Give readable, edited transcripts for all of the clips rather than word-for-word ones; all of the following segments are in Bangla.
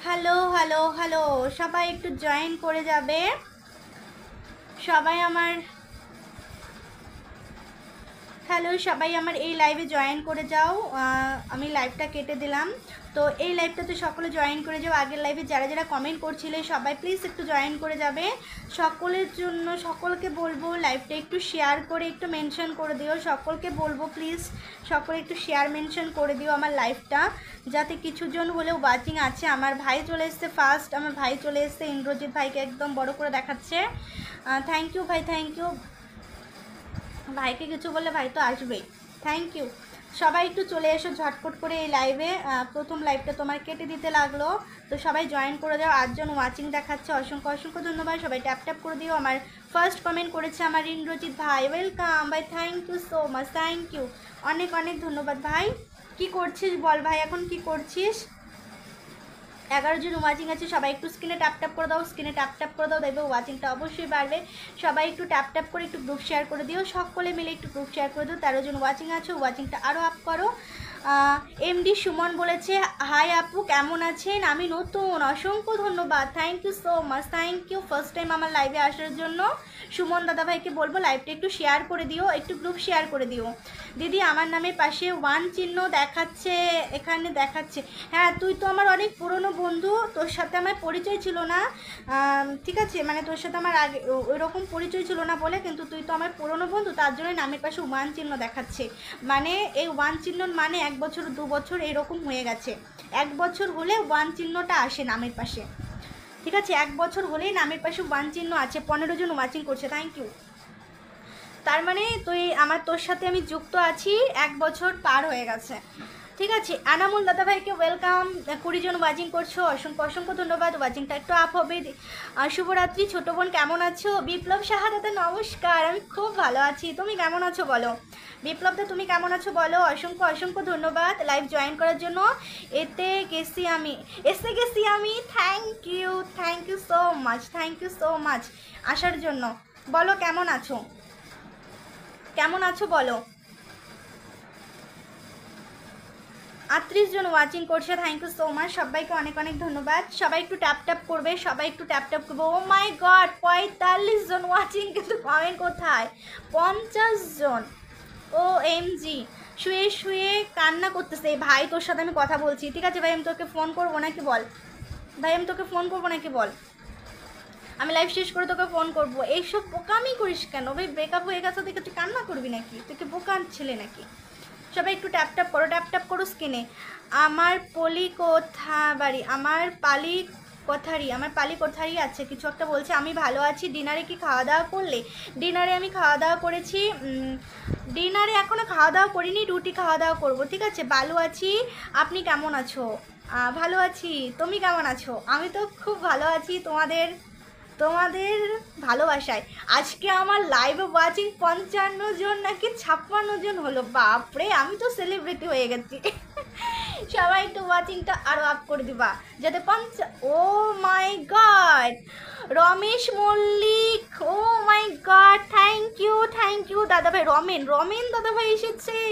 হ্যালো হ্যালো হ্যালো, সবাই একটু জয়েন করে যাবে। সবাই আমার হ্যালো, সবাই আমার এই লাইভে জয়েন করে যাও। আমি লাইভটা কেটে দিলাম, তো এই লাইভটাতে সকলে জয়েন করে যাও। আগের লাইভে যারা যারা কমেন্ট করছিলে সবাই প্লিজ একটু জয়েন করে যাবে। সকলের জন্য সকলকে বলবো লাইভটা একটু শেয়ার করে একটু মেনশন করে দিও। সকলকে বলবো প্লিজ সকলে একটু শেয়ার মেনশন করে দিও আমার লাইভটা, যাতে কিছুজন হলেও ওয়াচিং আছে। আমার ভাই চলে এসছে ফার্স্ট, আমার ভাই চলে এসছে, ইন্দ্রজিৎ ভাইকে একদম বড় করে দেখাচ্ছে। থ্যাংক ইউ ভাই, থ্যাংক ইউ। ভাইকে কিছু বললে ভাই তো আসবেই। Thank you. সবাই একটু চলে এসো ঝটপট করে এই লাইভে। প্রথম লাইভটা তোমার কেটে দিতে লাগলো, তো সবাই জয়েন করে দাও। 8জন ওয়াচিং দেখাচ্ছে, অসংখ্য অসংখ্য ধন্যবাদ। সবাই ট্যাপ ট্যাপ করে দিও। আমার ফার্স্ট কমেন্ট করেছে আমার ইন্দ্রজিৎ ভাই, ওয়েলকাম ভাই, thank you so much, thank you, অনেক অনেক ধন্যবাদ ভাই। কি করছিস বল ভাই, এখন কি করছিস? 11 জন ওয়াচিং আছে, সবাই একটু স্ক্রিনে ট্যাপ ট্যাপ করে দাও, স্ক্রিনে ট্যাপ ট্যাপ করে দাও, দেখবে ওয়াচিংটা অবশ্যই বাড়বে। সবাই একটু ট্যাপ ট্যাপ করে একটু গ্রুপ শেয়ার করে দিও, সকলে মিলে একটু গ্রুপ শেয়ার করে দিও। 13 জন ওয়াচিং আছে, ওয়াচিংটা আরও আপ করো। এমডি সুমন বলেছে হাই আপু, কেমন আছেন? আমি নতুন, অসংখ্য ধন্যবাদ, thank you so much, thank you first time আমার লাইভে আসার জন্য। সুমন দাদাভাইকে বলবো লাইভটা একটু শেয়ার করে দিও, একটু গ্রুপ শেয়ার করে দিও। দিদি আমার নামের পাশে 1 চিহ্ন দেখাচ্ছে, এখানে দেখাচ্ছে। হ্যাঁ, তুই তো আমার অনেক পুরনো বন্ধু, তোর সাথে আমার পরিচয় ছিল না, ঠিক আছে, মানে তোর সাথে আমার আগে ওইরকম পরিচয় ছিল না বলে, কিন্তু তুই তো আমার পুরনো বন্ধু, তার জন্য নামের পাশে 1 চিহ্ন দেখাচ্ছে। মানে এই 1 চিহ্ন মানে 1 বছর 2 বছর এরকম হয়ে গেছে। 1 বছর হলে 1 চিহ্নটা আসে নামের পাশে, ঠিক আছে? 1 বছর হলেই নামের পাশে 1 চিহ্ন আছে। 15 জন ওয়াচিং করছে, থ্যাংক ইউ। তার মানে তোর সাথে আমি যুক্ত আছি, 1 বছর পার হয়ে গেছে, ঠিক আছে? আনামুল দাদাভাইকে ওয়েলকাম, 20 জন ওয়াচিং করছো, অসংখ্য অসংখ্য ধন্যবাদ। ওয়াচিংটা একটু আপ হবে। শুভরাত্রি ছোটো বোন, কেমন আছো? বিপ্লব সাহা দাদা নমস্কার, আমি খুব ভালো আছি, তুমি কেমন আছো বলো? বিপ্লব দা তুমি কেমন আছো বলো? অসংখ্য অসংখ্য ধন্যবাদ লাইভ জয়েন করার জন্য। এসে গেছি আমি, thank you so much, thank you so much আসার জন্য। বলো কেমন আছো, কেমন আছো বলো? 38 জন ওয়াচিং করছে, থ্যাংক ইউ সো মাচ, সবাইকে অনেক অনেক ধন্যবাদ। সবাই একটু ট্যাপ ট্যাপ করবে, সবাই একটু ট্যাপ ট্যাপ করবে। ও মাই গড, 45 জন ওয়াচিং, কিন্তু কমেন্ট কোথায়? 50 জন। ও এমজি, শুয়ে শুয়ে কান্না করতেছে। ভাই তোর সাথে আমি কথা বলছি, ঠিক আছে ভাই? আমি তোকে ফোন করবো নাকি বল? ভাই আমি তোকে ফোন করবো নাকি বল? আমি লাইভ শেষ করে তোকে ফোন করবো। এইসব বোকামি করিস কেন ভাই? ব্রেকআপ হয়ে গেছে দেখে তুই কান্না করবি নাকি? তুই কি বোকার ছেলে নাকি? সবাই একটু ট্যাপ ট্যাপ করো, ট্যাপ ট্যাপ করো স্ক্রিনে। আমার বাড়ি, আমার পালি কোথারি আছে, কিছু একটা বলছে। আমি ভালো আছি। ডিনারে কি খাওয়া দাওয়া করলে? ডিনারে আমি খাওয়া দাওয়া করেছি, ডিনারে এখনও খাওয়া দাওয়া করিনি, রুটি খাওয়া দাওয়া করবো, ঠিক আছে? ভালো আছি, আপনি কেমন আছো? ভালো আছি, তুমি কেমন আছো? আমি তো খুব ভালো আছি, তোমাদের তোমাদের ভালোবাসায়। আজকে আমার লাইভ ওয়াচিং 55 জন নাকি 56 জন হলো, বাপরে, আমি তো সেলিব্রিটি হয়ে গেছি। সবাই একটু ওয়াচিংটা আরও আপ করে দিবা, যাতে oh my god, Ramesh Mallick, oh my god, thank you দাদাভাই। রমেন দাদাভাই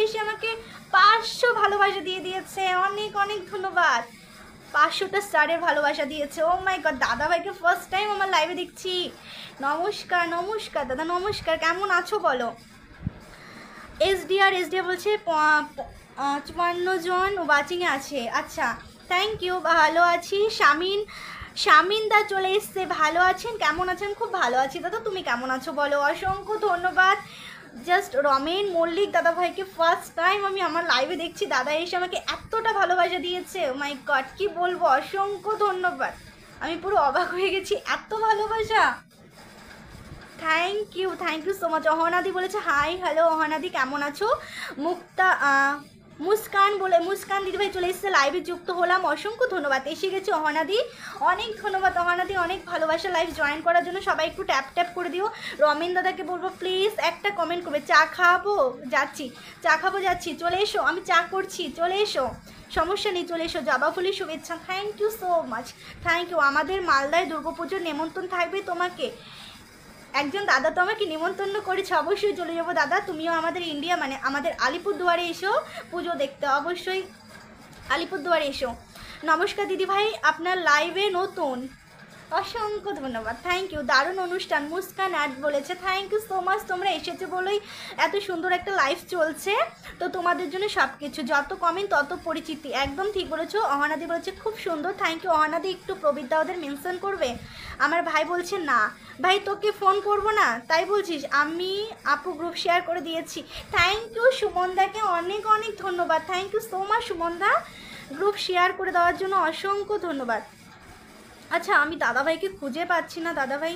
এসে আমাকে 500 ভালোবাসা দিয়ে দিয়েছে, অনেক অনেক ধন্যবাদ। 500টা স্টারের ভালোবাসা দিয়েছে, ও মাই গড। দাদাভাইকে ফার্স্ট টাইম আমার লাইভে দেখছি। নমস্কার নমস্কার দাদা, নমস্কার, কেমন আছো বলো? এসডিআর বলছে 54 জন ওয়াচিংয়ে আছে, আচ্ছা, থ্যাংক ইউ, ভালো আছি। শামিন দা চলে এসছে, ভালো আছেন? কেমন আছেন? খুব ভালো আছি দাদা, তুমি কেমন আছো বলো? অসংখ্য ধন্যবাদ। জাস্ট রমেন মল্লিক দাদাভাইকে ফার্স্ট টাইম আমি আমার লাইভে দেখছি, দাদা এসে আমাকে এতটা ভালোবাসা দিয়েছে, ও মাই গড, কি বলবো, অসংখ্য ধন্যবাদ। আমি পুরো অবাক হয়ে গেছি, এত ভালোবাসা। Thank you so much. অহনাদি বলেছে হাই, হ্যালো অহনাদি, কেমন আছো? মুস্কান দিদিভাই চলে এসেছে, লাইভে যুক্ত হলাম, অসংখ্য ধন্যবাদ। এসে গেছে অহনাদি, অনেক ধন্যবাদ অহনাদি, অনেক ভালোবাসা লাইভ জয়েন করার জন্য। সবাই একটু ট্যাপ ট্যাপ করে দিও। রমেন দাদাকে বলবো প্লিজ একটা কমেন্ট করবে। চা খাবো যাচ্ছি, চলে এসো, আমি চা করছি, চলে এসো, সমস্যা নেই, চলে এসো। জবাফুলির শুভেচ্ছা, thank you so much, thank you. আমাদের মালদায় দুর্গাপুজোর নেমন্তন্ন থাকবে তোমাকে, একজন দাদা তো আমাকে নিমন্ত্রণ করেছে, অবশ্যই চলে যাবো দাদা। তুমিও আমাদের ইন্ডিয়া মানে আমাদের আলিপুরদুয়ারে এসো পুজো দেখতে, অবশ্যই আলিপুরদুয়ারে এসো। নমস্কার দিদি ভাই, আপনার লাইভে নতুন, অসংখ্য ধন্যবাদ, থ্যাংক ইউ। দারুণ অনুষ্ঠান, মুস্কান অ্যাড বলেছে, থ্যাংক ইউ সো মাচ। তোমরা এসেছো বলেই এত সুন্দর একটা লাইভ চলছে, তো তোমাদের জন্য সব কিছু, যত কমেন্ট তত পরিচিতি, একদম ঠিক বলেছো। অহনাদি বলেছে খুব সুন্দর, থ্যাংক ইউ অহনাদি। একটু প্রবীরদা ওদের মেনশন করবে। আমার ভাই বলছে না ভাই তোকে ফোন করব না, তাই বলছিস? আমি আপু গ্রুপ শেয়ার করে দিয়েছি, থ্যাংক ইউ। সুমনদাকে অনেক অনেক ধন্যবাদ, থ্যাংক ইউ সো মাচ সুমনদা, গ্রুপ শেয়ার করে দেওয়ার জন্য অসংখ্য ধন্যবাদ। আচ্ছা আমি দাদাভাইকে খুঁজে পাচ্ছি না, দাদাভাই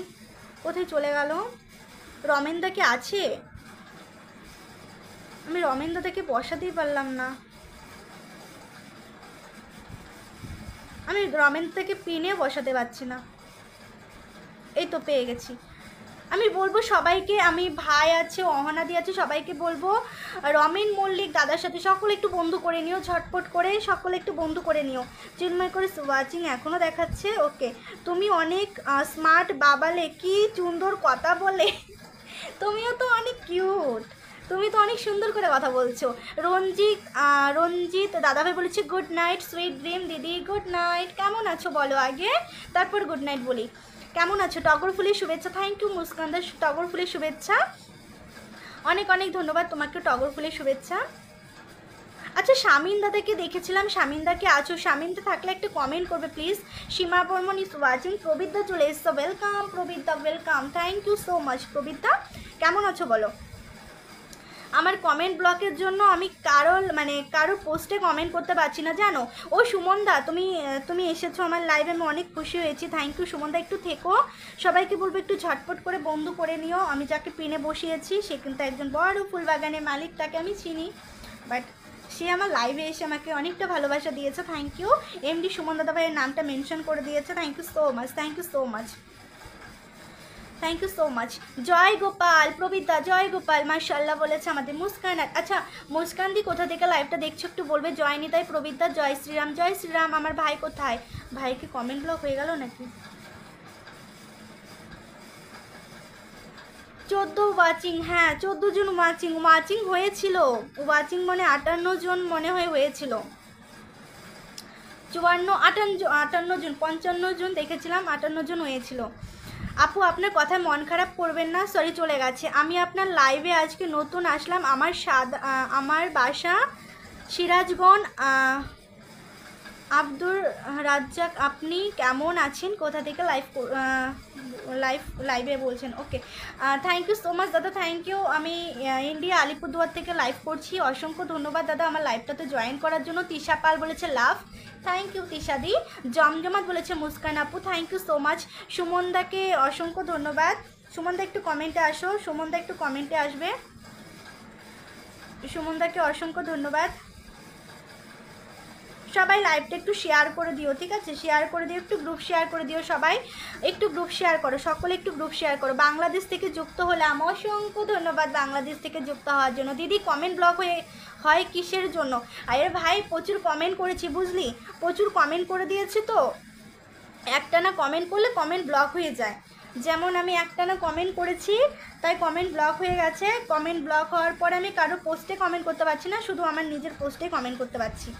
কোথায় চলে গেল? রমেনদা কি আছে? আমি রমেনদাকে বসাতেই পারলাম না, আমি রমেনদাকে পিনে বসাতে পারছি না। এই তো পেয়ে গেছি। আমি বলবো সবাইকে, আমি ভাই আছে, অহনাদি আছে, সবাইকে বলবো রমেন মল্লিক দাদার সাথে সকলে একটু বন্ধু করে নিও, ঝটপট করে সকলে একটু বন্ধু করে নিও। চিন্ময় করে ওয়াচিং এখনও দেখাচ্ছে, ওকে। তুমি অনেক স্মার্ট বাবালে, কি সুন্দর কথা বলে, তুমিও তো অনেক কিউট, তুমি তো অনেক সুন্দর করে কথা বলছো। রঞ্জিত দাদাভাই বলেছে গুড নাইট সুইট ড্রিম দিদি, গুড নাইট। কেমন আছো বলো আগে, তারপর গুড নাইট বলি। কেমন আছো? টগর ফুলের শুভেচ্ছা, থ্যাংক ইউ মুস্কান দাস, টগর ফুলের শুভেচ্ছা, অনেক অনেক ধন্যবাদ তোমাকে, টগর ফুলের শুভেচ্ছা। আচ্ছা শামিন দাদাকে দেখেছিলাম, শামিন দা কি আছো? শামিনদা থাকলে একটা কমেন্ট করবে please. Seema Barman is watching, প্রবীরদা চলে এসছো, ওয়েলকাম প্রবীরদা, welcome, thank you so much প্রবীরদা। কেমন আছো বলো? আমার কমেন্ট ব্লকের জন্য আমি কারো পোস্টে কমেন্ট করতে পারছি না জানো। ও সুমনদা তুমি এসেছো আমার লাইভে, আমি অনেক খুশি হয়েছি, থ্যাংক ইউ সুমনদা। একটু থেকো, সবাইকে বলবো একটু ঝটপট করে বন্ধু করে নিও। আমি যাকে পিনে বসিয়েছি সে কিন্তু একজন বড় ফুলবাগানের মালিক, তাকে আমি চিনি, বাট সে আমার লাইভে এসে আমাকে অনেকটা ভালোবাসা দিয়েছে, থ্যাংক ইউ। এমডি সুমন দাদা ভাইয়ের নামটা মেনশন করে দিয়েছে, thank you so much, thank you so much, thank you so much. Joy Gopal প্রবীরদা, জয় গোপাল মাশাআল্লাহ বলেছে আমাদের মুস্কান। আচ্ছা মুস্কান দি কোথা থেকে লাইভটা দেখছো একটু বলবে। জয় নিতাই প্রবীরদা, জয় শ্রীরাম, জয় শ্রীরাম। আমার ভাই কোথায়? ভাইকে কমেন্ট ব্লক হয়ে গেল নাকি? 14 ওয়াচিং, হ্যাঁ 14 জন ওয়াচিং হয়েছিল, ওয়াচিং মানে 58 জন মনে হয়েছিল, 54 58 জন, 55 জন দেখেছিলাম, 58 জন হয়েছিল। আপু আপনার কথায় মন খারাপ করবেন না, সরি চলে গেছে। আমি আপনার লাইভে আজকে নতুন আসলাম, আমার বাসা সিরাজগঞ্জ, আব্দুর রাজ্জাক। আপনি কেমন আছেন? কোথা থেকে লাইভে বলছেন? ওকে, থ্যাংক ইউ সো মাচ দাদা, থ্যাংক ইউ। আমি ইন্ডিয়া আলিপুরদুয়ার থেকে লাইভ করছি, অসংখ্য ধন্যবাদ দাদা আমার লাইভটাতে জয়েন করার জন্য। তিশা পাল বলেছে লাভ, থ্যাংক ইউ তিশাদি। জমজমাত বলেছে মুস্কান আপু, থ্যাংক ইউ সো মাচ। সুমনদাকে অসংখ্য ধন্যবাদ। সুমনদা একটু কমেন্টে আসো, সুমনদা একটু কমেন্টে আসবে। সুমনদাকে অসংখ্য ধন্যবাদ। সবাই লাইভটা একটু শেয়ার করে দিও, ঠিক আছে? শেয়ার করে দিও, একটু গ্রুপ শেয়ার করে দিও, সবাই একটু গ্রুপ শেয়ার করো, সকলে একটু গ্রুপ শেয়ার করো। বাংলাদেশ থেকে যুক্ত হলাম, অসংখ্য ধন্যবাদ বাংলাদেশ থেকে যুক্ত হওয়ার জন্য। দিদি কমেন্ট ব্লক হয় কিসের জন্য? আরে ভাই প্রচুর কমেন্ট করেছি বুঝলি, প্রচুর কমেন্ট করে দিয়েছি, তো একটানা কমেন্ট করলে কমেন্ট ব্লক হয়ে যায়। যেমন আমি একটানা কমেন্ট করেছি তাই কমেন্ট ব্লক হয়ে গেছে। কমেন্ট ব্লক হওয়ার পরে আমি কারো পোস্টে কমেন্ট করতে পারছি না, শুধু আমার নিজের পোস্টে কমেন্ট করতে পারছি।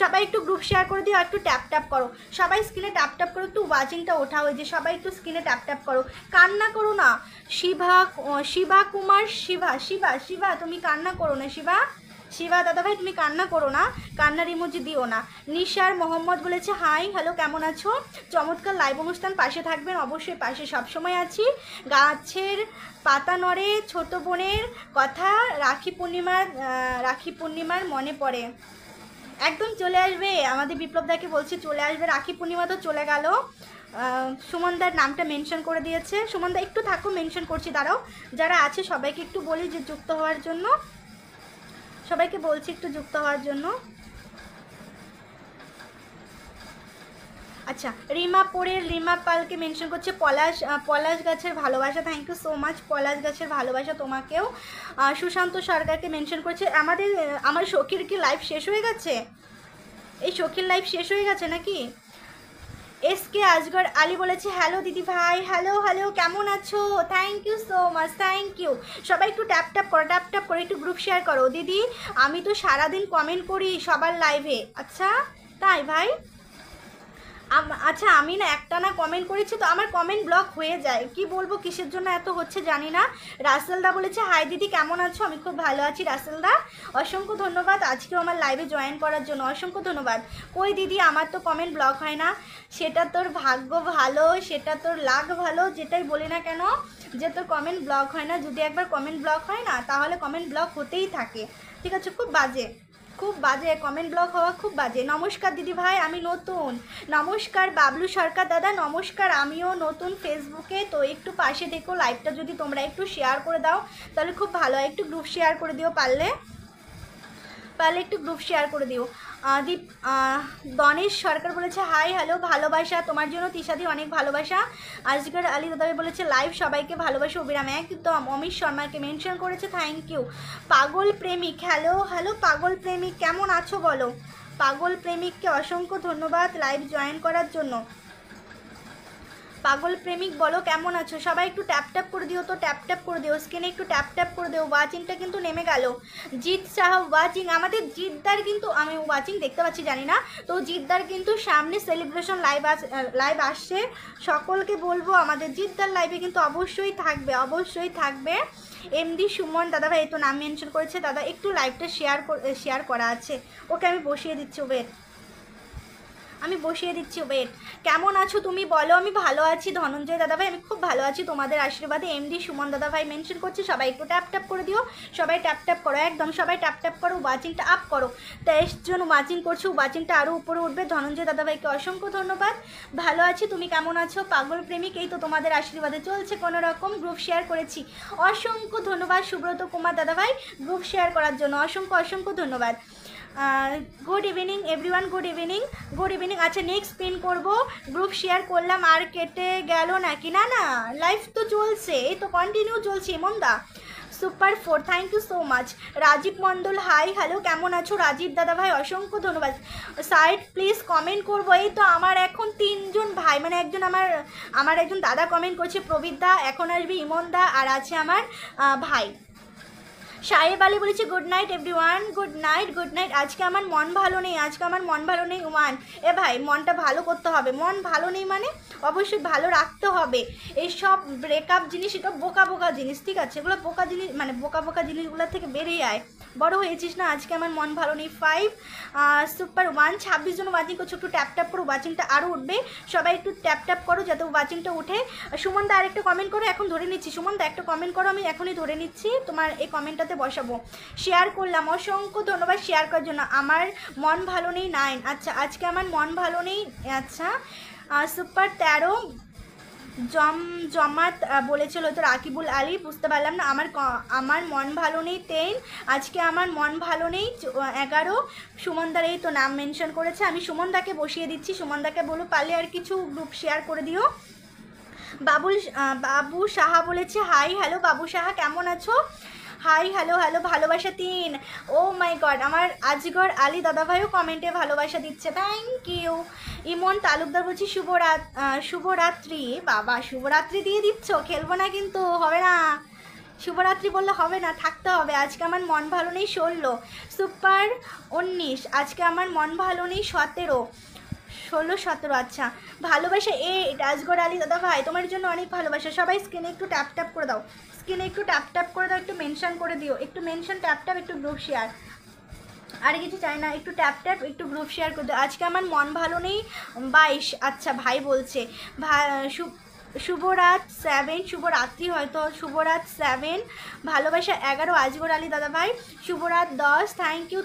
সবাই একটু গ্রুপ শেয়ার করে দিও, একটু ট্যাপ করো, সবাই স্ক্রিনে ট্যাপ করো, একটু ওয়াচিংটা ওঠা হয়েছে, সবাই একটু স্ক্রিনে ট্যাপ করো। কান্না করো না, শিবা কুমার, শিবা তুমি কান্না করো না, শিবা দাদাভাই তুমি কান্না করো না, কান্নার ইমোজি দিও না। নিশার মোহাম্মদ বলেছে হাই হ্যালো, কেমন আছো? চমৎকার লাইভ অনুষ্ঠান, পাশে থাকবেন অবশ্যই, পাশে সবসময় আছি। গাছের পাতা নড়ে, ছোট বোনের কথা রাখি পূর্ণিমার মনে পড়ে। একদম চলে আসবে, আমাদের বিপ্লবদাকে বলছি চলে আসবে, রাখি পূর্ণিমা তো চলে গেল। সুমনদার নামটা মেনশন করে দিয়েছে, সুমনদা একটু থাকো, মেনশন করছি, দাঁড়াও। যারা আছে সবাইকে একটু বলি যে যুক্ত হওয়ার জন্য, সবাইকে বলছি একটু যুক্ত হওয়ার জন্য। আচ্ছা রিমা পালকে মেনশন করছে, পলাশ গাছের ভালোবাসা, থ্যাংক ইউ সো মাচ পলাশ গাছের ভালোবাসা তোমাকেও। সুশান্ত সরকারকে মেনশন করছে। আমার সখীর কি লাইভ শেষ হয়ে গেছে? এই সখীর লাইভ শেষ হয়ে গেছে নাকি? এসকে আজগর আলী বলেছে হ্যালো দিদি ভাই, হ্যালো কেমন আছো? Thank you so much, thank you. সবাই একটু ট্যাপ করো, একটু গ্রুপ শেয়ার করো। দিদি আমি তো সারাদিন কমেন্ট করি সবার লাইভে। আচ্ছা তাই ভাই, আচ্ছা আমি না একটা না কমেন্ট করেছি তো আমার কমেন্ট ব্লক হয়ে যায়, কি বলবো কিসের জন্য এত হচ্ছে জানি না। রাসেলদা বলেছে হাই দিদি কেমন আছো, আমি খুব ভালো আছি রাসেলদা, অসংখ্য ধন্যবাদ আজকেও আমার লাইভে জয়েন করার জন্য, অসংখ্য ধন্যবাদ। কই দিদি আমার তো কমেন্ট ব্লক হয় না, সেটা তোর ভাগ্য ভালো, সেটা তোর লাগ ভালো, যেটাই বলি না কেন যে তোর কমেন্ট ব্লক হয় না। যদি একবার কমেন্ট ব্লক হয় না তাহলে কমেন্ট ব্লক হতেই থাকে, ঠিক আছে? খুব বাজে, খুব বাজে কমেন্ট ব্লক হওয়া, খুব বাজে। নমস্কার দিদি ভাই আমি নতুন, নমস্কার বাবলু সরকার দাদা, নমস্কার আমিও নতুন ফেসবুকে, তো একটু পাশে দেখো, লাইভটা যদি তোমরা একটু শেয়ার করে দাও তাহলে খুব ভালো হয়, একটু গ্রুপ শেয়ার করে দিও পারলে, পারলে একটু গ্রুপ শেয়ার করে দিও। দীপ দনেশ সরকার বলেছে হাই হ্যালো ভালোবাসা তোমার জন্য তিশাদি, অনেক ভালোবাসা। আজকের আলী দাদা বলেছে লাইভ সবাইকে ভালোবাসা অবিরাম, একদম। অমিত শর্মাকে মেনশন করেছে, থ্যাংক ইউ। পাগল প্রেমিক হ্যালো হ্যালো পাগল প্রেমিক কেমন আছো বলো, পাগল প্রেমিককে অসংখ্য ধন্যবাদ লাইভ জয়েন করার জন্য। পাগল প্রেমিক বলো কেমন আছো, সবাই একটু ট্যাপ ট্যাপ করে দিও, তো ট্যাপ ট্যাপ করে দিও, স্ক্রিনে একটু ট্যাপ ট্যাপ করে দিও। ওয়াচিংটা কিন্তু নেমে গেল, জিৎ শাহ ওয়াচিং, আমাদের জিৎদার কিন্তু আমি ওয়াচিং দেখতে পাচ্ছি জানি না, তো জিৎদার কিন্তু সামনে সেলিব্রেশন লাইভ আসছে, সকলকে বলবো আমাদের জিৎদার লাইভে কিন্তু অবশ্যই থাকবে, অবশ্যই থাকবে। এমডি সুমন দাদাভাই এই তো নাম মেনশন করেছে, দাদা একটু লাইভটা শেয়ার করা আছে, ওকে আমি বসিয়ে দিচ্ছি, ওয়েট আমি বসিয়ে দিচ্ছি, ওয়েট। কেমন আছো তুমি বলো, আমি ভালো আছি ধনঞ্জয় দাদাভাই, আমি খুব ভালো আছি তোমাদের আশীর্বাদে। এমডি সুমন দাদাভাই মেনশন করছি, সবাই একটু ট্যাপ ট্যাপ করে দিও, সবাই ট্যাপ ট্যাপ করো, একদম সবাই ট্যাপ ট্যাপ করো, ওয়াচিংটা আপ করো। 23 জন ওয়াচিং করছো, ওয়াচিংটা আরও উপরে উঠবে। ধনঞ্জয় দাদাভাইকে অসংখ্য ধন্যবাদ, ভালো আছি, তুমি কেমন আছো? পাগল প্রেমিক এই তো তোমাদের আশীর্বাদে চলছে কোনো রকম, গ্রুপ শেয়ার করেছি, অসংখ্য ধন্যবাদ সুব্রত কুমার দাদাভাই গ্রুপ শেয়ার করার জন্য, অসংখ্য অসংখ্য ধন্যবাদ। Good evening everyone, good evening, good evening. আচ্ছা নেক্সট পিন করবো, গ্রুপ শেয়ার করলাম আর কেটে গেল নাকি, না না লাইভ তো চলছে, এই তো কন্টিনিউ চলছে। মন্দা super 4 thank you so much. Rajib Mondal hi hello কেমন আছো রাজীব দাদা ভাই, অসংখ্য ধন্যবাদ। সাইড প্লিজ কমেন্ট করবো, এই তো আমার এখন 3 জন ভাই, মানে একজন আমার একজন দাদা কমেন্ট করছে প্রবীর দা, এখন আসবে ইমন দা, আর আছে আমার ভাই সাহেব আলী বলেছে good night everyone, good night good night. আজকে আমার মন ভালো নেই, আজকে আমার মন ভালো নেই ওয়ান। এ ভাই মনটা ভালো করতে হবে, মন ভালো নেই মানে অবশ্যই ভালো রাখতে হবে। এইসব ব্রেকআপ জিনিস এটা বোকা বোকা জিনিস, ঠিক আছে? এগুলো বোকা জিনিস, মানে বোকা বোকা জিনিসগুলোর থেকে বেরিয়ে আয়, বড় হয়েছিস না। আজকে আমার মন ভালো নেই। 5 সুপার 1 26 জন ওয়াচিং করছো, একটু ট্যাপ ট্যাপ করো, ওয়াচিংটা আরও উঠবে, সবাই একটু ট্যাপ ট্যাপ করো যাতে ওয়াচিংটা উঠে। সুমন দা আরেকটা কমেন্ট করো, এখন ধরে নিচ্ছি। সুমন দা একটা কমেন্ট করো, আমি এখনই ধরে নিচ্ছি, তোমার এই কমেন্টটাতে বসাবো। শেয়ার করলাম, অসংখ্য ধন্যবাদ শেয়ার করার জন্য। আমার মন ভালো নেই 9, আচ্ছা আজকে আমার মন ভালো নেই। আচ্ছা সুপার 13 জমাত বলেছিল তো রাকিবুল আলী, বুঝতে পারলাম না। আমার মন ভালো নেই 10, আজকে আমার মন ভালো নেই 11। সুমনদার এই তো নাম মেনশন করেছে, আমি সুমনদাকে বসিয়ে দিচ্ছি, সুমনদাকে বলো পারলে আর কিছু গ্রুপ শেয়ার করে দিও। বাবু সাহা বলেছে হাই হ্যালো, বাবু সাহা কেমন আছো? হাই হ্যালো হ্যালো ভালোবাসা 3। ও মাই গড, আমার আজগর আলী দাদাভাইও কমেন্টে ভালোবাসা দিচ্ছে, থ্যাংক ইউ। ইমন তালুকদার বলছি শুভরাত্রি, বাবা শুভরাত্রি দিয়ে দিচ্ছ, খেলবো না কিন্তু, হবে না, শুভরাত্রি বললে হবে না, থাকতে হবে। আজকে আমার মন ভালো নেই 16। সুপার 19 আজকে আমার মন ভালো নেই 17, 17। আচ্ছা ভালোবাসা রাজগড় আলী দাদা ভাই তোমার জন্য অনেক ভালোবাসা। সবাই স্ক্রিনে একটু ট্যাপ ট্যাপ করে দাও, স্ক্রিনে একটু ট্যাপ ট্যাপ করে দাও, একটু মেনশন করে দিও, একটু মেনশন ট্যাপ ট্যাপ, একটু গ্রুপ শেয়ার, আর কিছু চাই না, একটু ট্যাপ ট্যাপ একটু গ্রুপ শেয়ার করে দিও। আজকে আমার মন ভালো নেই 22। আচ্ছা ভাই বলছে শুভরাত 7, শুভরাত্রি হয়তো, শুভরাত 7 ভালোবাসা 11 আজগর আলী দাদা ভাই, শুভরাত 10 থ্যাংক ইউ।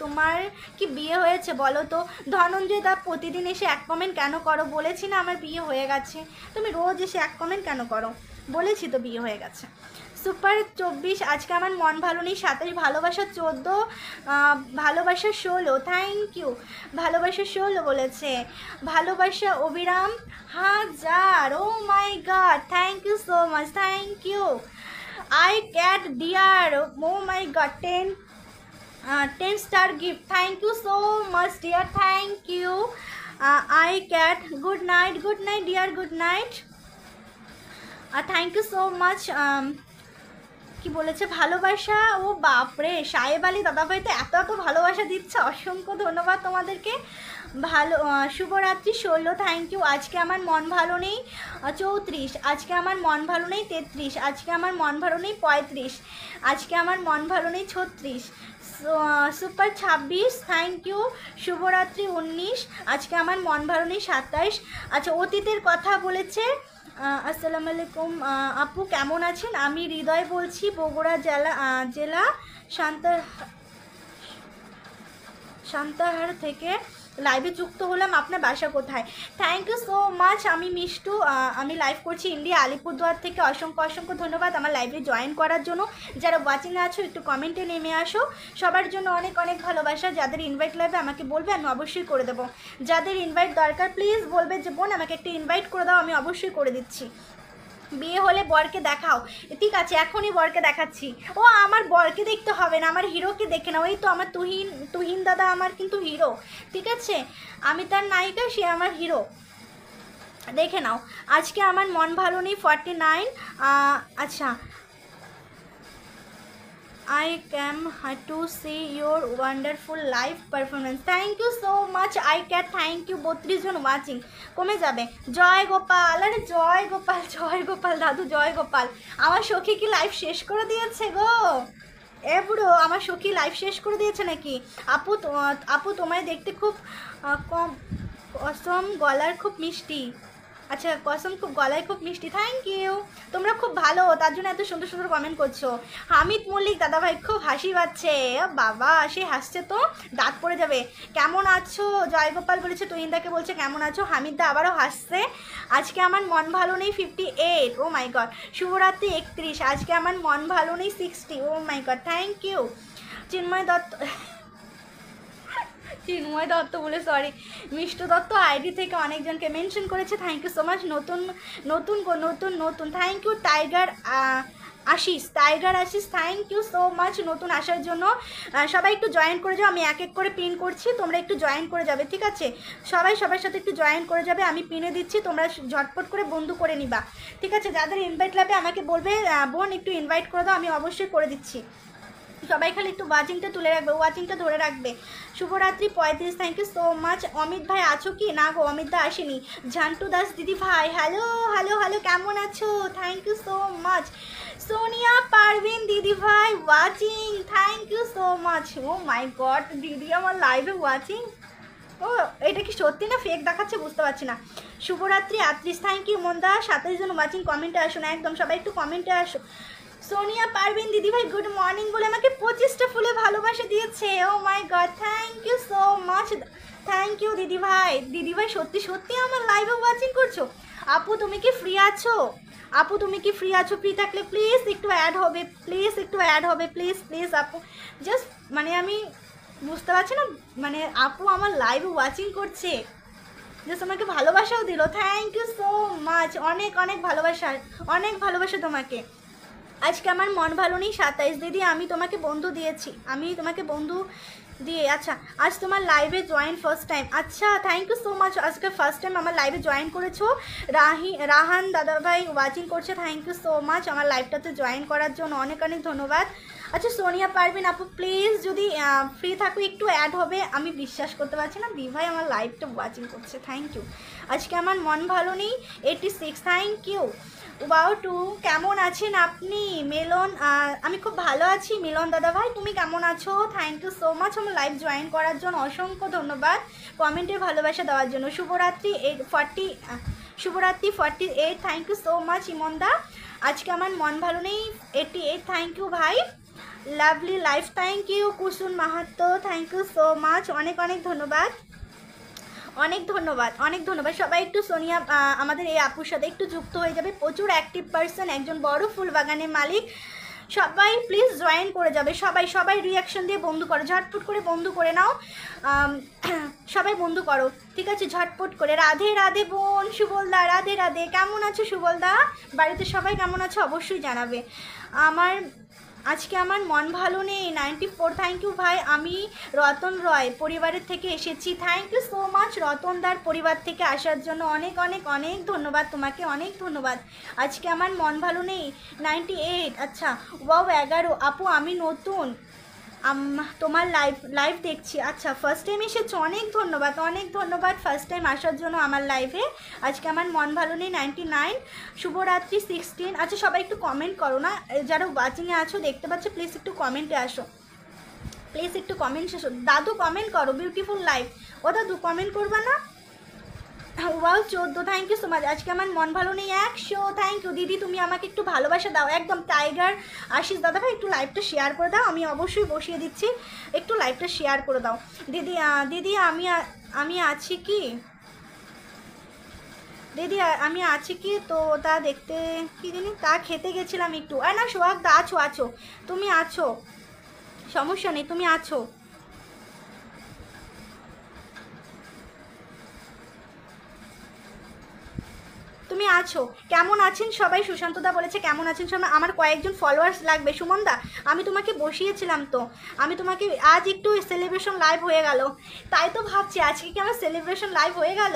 তোমার কি বিয়ে হয়েছে বলো তো? ধনঞ্জয় দা প্রতিদিন এসে এক কমেন্ট কেন করো? বলেছি না আমার বিয়ে হয়ে গেছে, তুমি রোজ এসে এক কমেন্ট কেন করো? বলেছি তো বিয়ে হয়ে গেছে। সুপার 24 আজকে আমার মন ভালো নেই 27 ভালোবাসা 14 ভালোবাসা 16 থ্যাংক ইউ। ভালোবাসা 16 বলেছে। ভালোবাসা অবিরাম 1000, oh my god thank you so much, thank you. I cat dear, oh my god 10 star gift, thank you so much dear, thank you. I cat good night dear, good night, thank you so much. কি বলেছে ভালোবাসা, ও বাপরে সাহেব আলী দাদাভাই তো এত এত ভালোবাসা দিচ্ছে, অসংখ্য ধন্যবাদ তোমাদেরকে। ভালো শুভরাত্রি 16, থ্যাংক ইউ। আজকে আমার মন ভালো নেই 34, আজকে আমার মন ভালো নেই 33, আজকে আমার মন ভালো নেই 35, আজকে আমার মন ভালো নেই 36, সুপার 26, থ্যাংক ইউ। শুভরাত্রি 19, আজকে আমার মন ভালো নেই 27। আচ্ছা, অতীতের কথা বলেছে। আসসালামু আলাইকুম আপু, কেমন আছেন? আমি হৃদয় বলছি, বগুড়া জেলা সান্তাহার থেকে লাইভে যুক্ত হলাম। আপনার বাসা কোথায়? Thank you so much. আমি মিষ্টু, আমি লাইভ করছি ইন্ডিয়া আলিপুরদুয়ার থেকে। অসংখ্য অসংখ্য ধন্যবাদ আমার লাইভে জয়েন করার জন্য। যারা ওয়াচিংয়ে আছো একটু কমেন্টে নেমে আসো। সবার জন্য অনেক অনেক ভালোবাসা। যাদের ইনভাইট লাগবে আমাকে বলবে, আমি অবশ্যই করে দেবো। যাদের ইনভাইট দরকার প্লিজ বলবে যে বোন আমাকে একটা ইনভাইট করে দাও, আমি অবশ্যই করে দিচ্ছি। বিয়ে হলে বরকে দেখাও, ঠিক আছে এখনই বরকে দেখাচ্ছি। ও আমার বরকে দেখতে হবে না, আমার হিরোকে দেখে নাও। এই তো আমার তুহিন দাদা আমার কিন্তু হিরো, ঠিক আছে? আমি তার নায়িকা, সে আমার হিরো, দেখে নাও। আজকে আমার মন ভালো নেই 49। আচ্ছা, I came to see your wonderful live performance. Thank you so much. I can thank you 32 জন ওয়াচিং। কমে যাবে। জয় গোপাল, আরে জয় গোপাল, জয় গোপাল দাদু, জয় গোপাল। আমার সখী কি লাইভ শেষ করে দিয়েছে গো? এ বুড়ো, আমার সখী লাইভ শেষ করে দিয়েছে নাকি? আপু তোমায় দেখতে খুব কসম গলার খুব মিষ্টি। আচ্ছা, কসম খুব গলায় খুব মিষ্টি, থ্যাংক ইউ। তোমরা খুব ভালো, তার জন্য এত সুন্দর সুন্দর কমেন্ট করছো। হামিদ মল্লিক দাদাভাই খুব হাসি পাচ্ছে, বাবা সে হাসছে তো দাঁত পড়ে যাবে। কেমন আছো? জয়গোপাল বলেছে, তুহিনদাকে বলছে কেমন আছো। হামিদদা আবারও হাসছে। আজকে আমার মন ভালো নেই 58, ও মাই গড। শুভরাত্রি 31, আজকে আমার মন ভালো নেই 60, oh my god, thank you. Chinmoy Dutta বলে, সরি, মিষ্টু দত্ত আইডি থেকে অনেকজনকে মেনশন করেছে, থ্যাংক ইউ সো মাচ। নতুন thank you. Tiger Ashish, thank you so much নতুন আসার জন্য। সবাই একটু জয়েন করে যাও, আমি এক এক করে পিন করছি, তোমরা একটু জয়েন করে যাবে, ঠিক আছে? সবার সাথে একটু জয়েন করে যাবে, আমি পিনে দিচ্ছি, তোমরা ঝটপট করে বন্ধু করে নিবা, ঠিক আছে? যাদের ইনভাইট লাগবে আমাকে বলবে বোন একটু ইনভাইট করে দাও, আমি অবশ্যই করে দিচ্ছি। সবাই খালি একটু ওয়াচিংটা তুলে রাখবে, ওয়াচিংটা ধরে রাখবে। শুভরাত্রি 35, thank you so much. Amit ভাই আছো কি? না গো, অমিত দা আসেনি। ঝান্টু দাস দিদি ভাই, হ্যালো হ্যালো হ্যালো, কেমন আছো? Thank you so much. Sonia Parvin দিদি ভাই watching, thank you so much. Oh my god, দিদি আমার লাইভে ওয়াচিং। ও এটা কি সত্যি না ফেক দেখাচ্ছে বুঝতে পারছি না। শুভরাত্রি 38, থ্যাংক ইউ মন্দা। 27 জন ওয়াচিং, কমেন্টে আসো না একদম, সবাই একটু কমেন্টে আসো। সোনিয়া পারভিন দিদিভাই গুড মর্নিং বলে আমাকে 25টা ফুলে ভালোবাসা দিয়েছে, oh my god, thank you so much. Thank you দিদিভাই সত্যি সত্যি আমার লাইভে ওয়াচিং করছো। আপু তুমি কি ফ্রি আছো? ফ্রি থাকলে প্লিজ একটু অ্যাড হবে, প্লিজ আপু। জাস্ট মানে আমি বুঝতে পারছি না, মানে আপু আমার লাইভে ওয়াচিং করছে, জাস্ট আমাকে ভালোবাসাও দিল, থ্যাংক ইউ সো মাচ। অনেক ভালোবাসা তোমাকে। আজকে আমার মন ভালো নেই 27, দিদি আমি তোমাকে বন্ধু দিয়ে। আচ্ছা, আজ তোমার লাইভে জয়েন ফার্স্ট টাইম। আচ্ছা, থ্যাংক ইউ সো মাচ। আজকে ফার্স্ট টাইম আমার লাইভে জয়েন করেছো। রাহান দাদাভাই ওয়াচিং করছে, থ্যাংক ইউ সো মাচ আমার লাইভটাতে জয়েন করার জন্য, অনেক ধন্যবাদ। আচ্ছা, সোনিয়া পারভিন আপু প্লিজ যদি ফ্রি থাকো একটু অ্যাড হবে। আমি বিশ্বাস করতে পারছি না দিভাই আমার লাইভটা ওয়াচিং করছে, থ্যাংক ইউ। আজকে আমার মন ভালো নেই 86, থ্যাংক ইউ। ওয়াও টু, কেমন আছেন আপনি? মেলন, আমি খুব ভালো আছি মিলন দাদা ভাই, তুমি কেমন আছো? থ্যাংক ইউ সো মাচ আমার লাইভ জয়েন করার জন্য, অসংখ্য ধন্যবাদ কমেন্টের ভালোবাসা দেওয়ার জন্য। শুভরাত্রি 48, থ্যাংক ইউ সো মাচ ইমনদা। আজকে আমার মন ভালো নেই 88, থ্যাংক ইউ ভাই। Lovely life, thank you. Kusum Mahato, thank you so much, অনেক ধন্যবাদ, অনেক ধন্যবাদ। সবাই একটু সোনিয়া আমাদের এই আপুর সাথে একটু যুক্ত হয়ে যাবে, প্রচুর অ্যাক্টিভ পার্সন, একজন বড় ফুল বাগানের মালিক। সবাই প্লিজ জয়েন করে যাবে, সবাই রিয়াকশন দিয়ে বন্ধু করো, ঝটপট করে বন্ধু করে নাও, সবাই বন্ধু করো, ঠিক আছে? ঝটপট করে। রাধে রাধে বোন সুবলদা, রাধে রাধে, কেমন আছো সুবলদা? বাড়িতে সবাই কেমন আছো অবশ্যই জানাবে। আজকে আমার মন ভালো নেই 94, থ্যাংক ইউ ভাই। আমি রতন রয় পরিবারের থেকে এসেছি, থ্যাংক ইউ সো মাচ রতনদার পরিবার থেকে আসার জন্য, অনেক ধন্যবাদ তোমাকে, অনেক ধন্যবাদ। আজকে আমার মন ভালো নেই 98, আচ্ছা ওয়াও 11 আপু আমি নতুন, তোমার লাইভ দেখছি। আচ্ছা, ফার্স্ট টাইম এসেছো, অনেক ধন্যবাদ, অনেক ধন্যবাদ ফার্স্ট টাইম আসার জন্য আমার লাইভে। আজকে আমার মন ভালো নেই 99, শুভরাত্রি 16। আচ্ছা, সবাই একটু কমেন্ট করো না, যারা ওয়াচিংয়ে আছো দেখতে পাচ্ছ, প্লিজ একটু কমেন্টে আসো, প্লিজ একটু কমেন্ট আসো। দাদু কমেন্ট করো, বিউটিফুল লাইভ। ও দাদু কমেন্ট করবা না? Wow 14, thank you so much. আজকে আমার মন ভালো নেই 100, থ্যাংক ইউ দিদি, তুমি আমাকে একটু ভালোবাসা দাও একদম। টাইগার আশিস দাদা ভাই একটু লাইভটা শেয়ার করে দাও, আমি অবশ্যই বসিয়ে দিচ্ছি, একটু লাইভটা শেয়ার করে দাও দিদি। দিদি আমি আছি কি দিদি, আমি আছি কি তো তা দেখতে, কি জানি তা খেতে গেছিলাম একটু। না সোহাগ দা আছো, তুমি আছো, সমস্যা নেই, তুমি আছো। তুমি আছো, কেমন আছেন সবাই? সুশান্তদা বলেছে কেমন আছেন সবাই। আমার কয়েকজন ফলোয়ার্স লাগবে সুমনদা, আমি তোমাকে বসিয়েছিলাম তো, আমি তোমাকে আজ একটু সেলিব্রেশন লাইভ হয়ে গেল, তাই তো ভাবছি আজকে কি আমার সেলিব্রেশন লাইভ হয়ে গেল।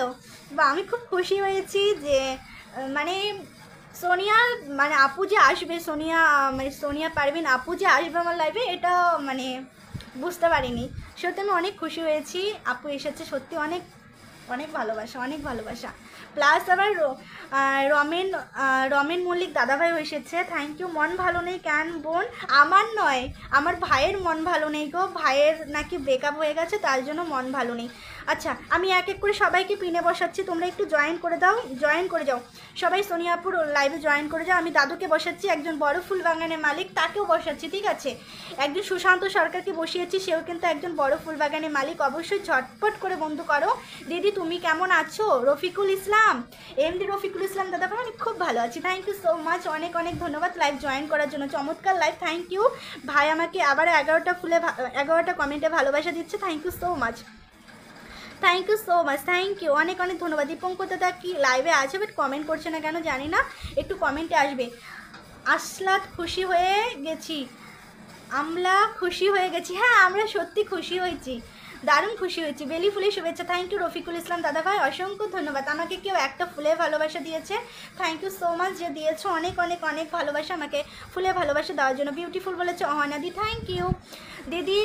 বা আমি খুব খুশি হয়েছি যে মানে সোনিয়া, মানে আপু যে আসবে, সোনিয়া মানে সোনিয়া পারভিন আপু যে আসবে আমার লাইভে, এটা মানে বুঝতে পারিনি। সত্যি আমি অনেক খুশি হয়েছি, আপু এসেছে, সত্যি অনেক অনেক ভালোবাসা, অনেক ভালোবাসা। প্লাস আবার রমেন রমেন মল্লিক দাদাভাই এসেছে, থ্যাংক ইউ। মন ভালো নেই কেন বোন? আমার নয়, আমার ভাইয়ের মন ভালো নেই গো, ভাইয়ের নাকি ব্রেকআপ হয়ে গেছে, তার জন্য মন ভালো নেই। আচ্ছা, আমি এক এক করে সবাইকে পিনে বসাচ্ছি, তোমরা একটু জয়েন করে দাও, জয়েন করে যাও সবাই, সোনিয়াপুর লাইভে জয়েন করে যাও। আমি দাদুকে বসাচ্ছি, একজন বড় ফুল বাগানের মালিক তাকেও বসাচ্ছি, ঠিক আছে। একজন সুশান্ত সরকারকে বসিয়েছি, সেও কিন্তু একজন বড় ফুল বাগানের মালিক। অবশ্যই ঝটপট করে বন্ধু করো। দিদি তুমি কেমন আছো? রফিকুল ইসলাম, এমডি রফিকুল ইসলাম দাদা ভাই, আমি খুব ভালো আছি, থ্যাংক ইউ সো মাচ, অনেক অনেক ধন্যবাদ লাইভ জয়েন করার জন্য, চমৎকার লাইভ, থ্যাংক ইউ ভাই। আমাকে আবার 11টা কমেন্টে ভালোবাসা দিচ্ছে, thank you so much, thank you so much, thank you, অনেক অনেক ধন্যবাদ। দীপঙ্কর দাদা কি লাইভে আছে বাট কমেন্ট করছে না কেন জানি না, একটু কমেন্টে আসবে। আসলাত খুশি হয়ে গেছি, আমরা খুশি হয়ে গেছি, হ্যাঁ আমরা সত্যি খুশি হয়েছি, দারুণ খুশি হয়েছি। বেলি ফুলে শুভেচ্ছা, থ্যাংক ইউ রফিকুল ইসলাম দাদা ভাই, অসংখ্য ধন্যবাদ। আমাকে কেউ একটা ফুলে ভালোবাসা দিয়েছে, থ্যাংক ইউ সো মাচ যে দিয়েছো, অনেক অনেক অনেক ভালোবাসা আমাকে ফুলে ভালোবাসা দেওয়ার জন্য। বিউটিফুল বলেছে অহনাদি, থ্যাংক ইউ দিদি।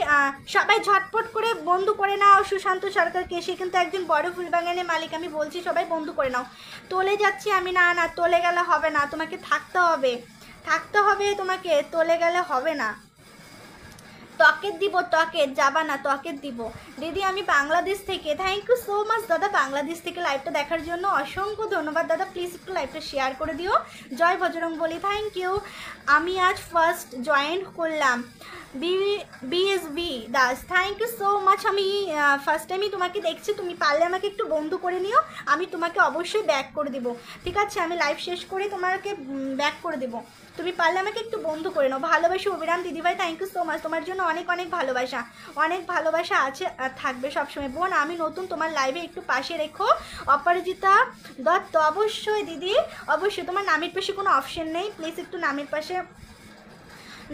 সবাই ঝটপট করে বন্ধু করে নাও সুশান্ত সরকারকে, সে কিন্তু একজন বড় ফুলবাগানের মালিক, আমি বলছি সবাই বন্ধু করে নাও। তোলে যাচ্ছি আমি, না না তোলে গেলে হবে না, তোমাকে থাকতে হবে, থাকতে হবে তোমাকে, তোলে গেলে হবে না। টকেট দিব, টকেট যাবা না, টকেট দিব দিদি। আমি বাংলাদেশ থেকে, থ্যাংক ইউ সো মাচ দাদা, বাংলাদেশ থেকে লাইভটা দেখার জন্য অসংখ্য ধন্যবাদ দাদা। প্লিজ একটু লাইভটা শেয়ার করে দিও, জয় বজরং বলি, থ্যাংক ইউ। আমি আজ ফার্স্ট জয়েন করলাম, BSB Das, thank you so much. আমি ফার্স্ট টাইমই তোমাকে দেখছি, তুমি পারলে আমাকে একটু বন্ধু করে নিও, আমি তোমাকে অবশ্যই ব্যাক করে দেবো, ঠিক আছে। আমি লাইভ শেষ করে তোমাকে ব্যাক করে দেবো, তুমি পারলে আমাকে একটু বন্ধু করে নাও। ভালোবাসি অভিরাম দিদিভাই, থ্যাংক ইউ সো মাচ, তোমার জন্য অনেক অনেক ভালোবাসা, অনেক ভালোবাসা আছে আর থাকবে সবসময়। বোন আমি নতুন, তোমার লাইভে একটু পাশে রেখো। অপরাজিতা দত্ত, অবশ্যই দিদি অবশ্যই। তোমার নামের পাশে কোনো অপশন নেই, প্লিজ একটু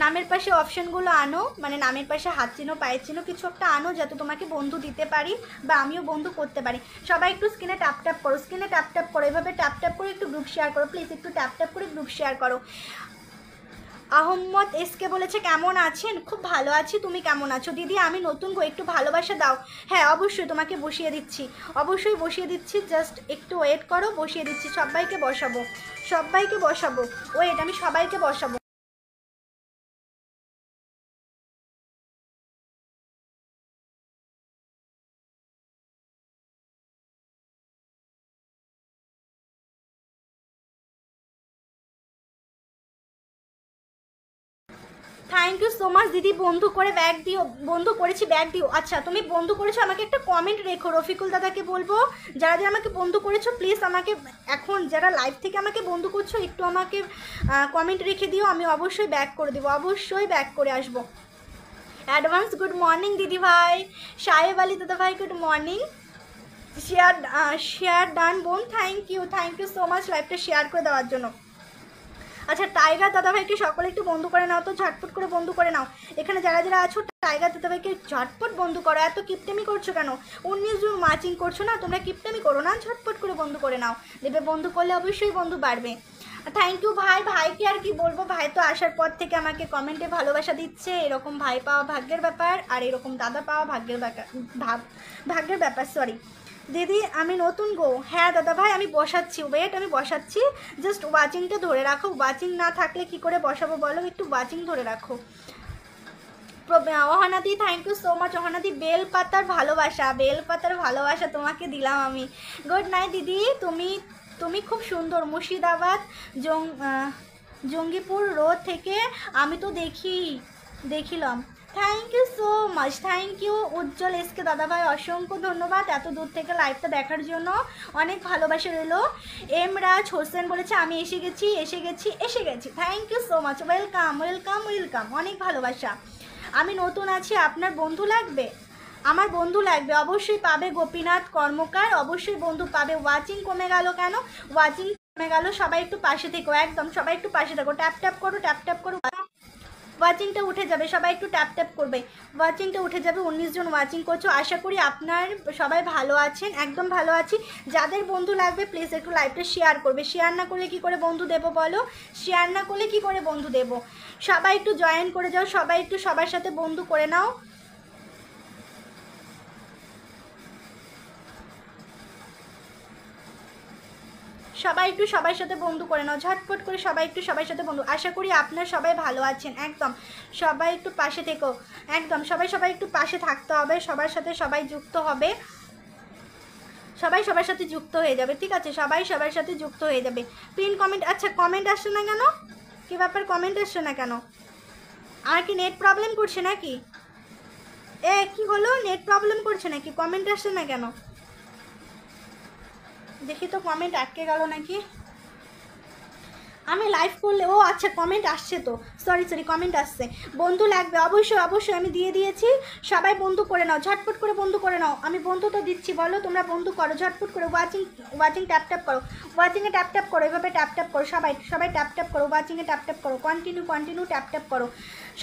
নামের পাশে অপশানগুলো আনো, মানে নামের পাশে হাত চিহ্ন পায়ের চিহ্ন কিছু একটা আনো, যাতে তোমাকে বন্ধু দিতে পারি বা আমিও বন্ধু করতে পারি। সবাই একটু স্ক্রিনে ট্যাপ ট্যাপ করো, স্ক্রিনে ট্যাপ ট্যাপ করো, এভাবে ট্যাপ ট্যাপ করে একটু গ্রুপ শেয়ার করো, প্লিজ একটু ট্যাপ ট্যাপ করে গ্রুপ শেয়ার করো। আহম্মদ এসকে বলেছে কেমন আছেন? খুব ভালো আছি, তুমি কেমন আছো? দিদি আমি নতুন গো, একটু ভালোবাসা দাও। হ্যাঁ অবশ্যই তোমাকে বসিয়ে দিচ্ছি, অবশ্যই বসিয়ে দিচ্ছি, জাস্ট একটু ওয়েট করো, বসিয়ে দিচ্ছি, সবাইকে বসাবো, সবাইকে বসাবো, ওয়েট আমি সবাইকে বসাবো। থ্যাংক ইউ সো মাচ দিদি, বন্ধু করে ব্যাগ দিও, বন্ধু করেছি ব্যাগ দিও। আচ্ছা তুমি বন্ধু করেছো, আমাকে একটা কমেন্ট রেখো, রফিকুল দাদাকে বলবো যারা যারা আমাকে বন্ধু করেছো প্লিজ আমাকে এখন যারা লাইভ থেকে আমাকে বন্ধু করছো একটু আমাকে কমেন্ট রেখে দিও, আমি অবশ্যই ব্যাক করে দেবো, অবশ্যই ব্যাক করে আসবো। অ্যাডভান্স গুড মর্নিং দিদি ভাই, সাহেব আলী দাদা ভাই গুড মর্নিং। শেয়ার ডান বোন, থ্যাংক ইউ সো মাচ লাইভটা শেয়ার করে দেওয়ার জন্য। আচ্ছা টাইগার দাদাভাইকে সকলে একটু বন্ধু করে নাও তো, ঝটপট করে বন্ধু করে নাও। এখানে যারা যারা আছো টাইগার দাদাভাইকে ঝটপট বন্ধু করো, এত কিপটেমি করছো কেন? 19 জন মার্চিং করছো না, তোমরা কিপটেমি করো না, ঝটপট করে বন্ধু করে নাও, দেবে বন্ধু করলে অবশ্যই বন্ধু বাড়বে। থ্যাংক ইউ ভাই। ভাইকে আর কি বলবো, ভাই তো আসার পর থেকে আমাকে কমেন্টে ভালোবাসা দিচ্ছে। এরকম ভাই পাওয়া ভাগ্যের ব্যাপার, আর এরকম দাদা পাওয়া ভাগ্যের ব্যাপার, ভাগ্যের ব্যাপার। সরি দিদি আমি নতুন গো। হ্যাঁ দাদা ভাই আমি বসাচ্ছি, ওয়েট আমি বসাচ্ছি, জাস্ট ওয়াচিংটা ধরে রাখো। ওয়াচিং না থাকলে কি করে বসাবো বলো, একটু ওয়াচিং ধরে রাখো। অহনাদি থ্যাংক ইউ সো মাচ। অহনাদি বেলপাতার ভালোবাসা, বেলপাতার ভালোবাসা তোমাকে দিলাম আমি। গুড নাইট দিদি, তুমি তুমি খুব সুন্দর। মুর্শিদাবাদ জঙ্গিপুর রোড থেকে আমি তো দেখিলাম। Thank you so much, thank you Ujjwal SK দাদাভাই, অসংখ্য ধন্যবাদ এত দূর থেকে লাইভটা দেখার জন্য, অনেক ভালোবাসা রইলো। এম রাজ হোসেন বলেছে আমি এসে গেছি। Thank you so much, welcome welcome welcome, অনেক ভালোবাসা। আমি নতুন আছি, আপনার বন্ধু লাগবে? আমার বন্ধু লাগবে, অবশ্যই পাবে। গোপীনাথ কর্মকার, অবশ্যই বন্ধু পাবে। ওয়াচিং কমে গেল কেন? ওয়াচিং কমে গেল, সবাই একটু পাশে থেকো, একদম সবাই একটু পাশে থাকো। ট্যাপ ট্যাপ করো, ট্যাপ ট্যাপ করো, ওয়াচিংটা উঠে যাবে, সবাই একটু ট্যাপ ট্যাপ করবে, ওয়াচিংটা উঠে যাবে। 19 জন ওয়াচিং করছো, আশা করি আপনার সবাই ভালো আছেন। একদম ভালো আছি। যাদের বন্ধু লাগবে প্লিজ একটু লাইভটা শেয়ার করবে। শেয়ার না করলে কি করে বন্ধু দেবো বলো, শেয়ার না করলে কি করে বন্ধু দেবো? সবাই একটু জয়েন করে যাও, সবাই একটু সবার সাথে বন্ধু করে নাও। সবাই একটু সবার সাথে বন্ধু করে নাও, ঝটপট করে সবাই একটু সবার সাথে বন্ধু। আশা করি আপনার সবাই ভালো আছেন। একদম সবাই একটু পাশে থেকো, একদম সবাই একটু পাশে থাকতে হবে, সবার সাথে সবাই যুক্ত হবে, সবাই সবার সাথে যুক্ত হয়ে যাবে, ঠিক আছে? সবাই সবার সাথে যুক্ত হয়ে যাবে। পিন কমেন্ট, আচ্ছা কমেন্ট আসছে না কেন? কী ব্যাপার কমেন্ট আসছে না কেন? আমার কি নেট প্রবলেম করছে নাকি? কি হলো, নেট প্রবলেম করছে নাকি? কমেন্ট আসছে না কেন? দেখি তো কমেন্ট আটকে গেল নাকি। আমি লাইভ করলে, ও আচ্ছা কমেন্ট আসছে তো, সরি কমেন্ট আসছে। বন্ধু লাগবে, অবশ্যই আমি দিয়ে দিয়েছি। সবাই বন্ধু করে নাও, ঝটপট করে বন্ধু করে নাও। আমি বন্ধু তো দিচ্ছি, বলো তোমরা বন্ধু করো ঝটপট করে। ওয়াচিং ট্যাপ ট্যাপ করো, ওয়াচিংয়ে ট্যাপ ট্যাপ করো, এভাবে ট্যাপ ট্যাপ করো, সবাই ট্যাপ ট্যাপ করো, ওয়াচিংয়ে ট্যাপ ট্যাপ করো, কন্টিনিউ ট্যাপ ট্যাপ করো।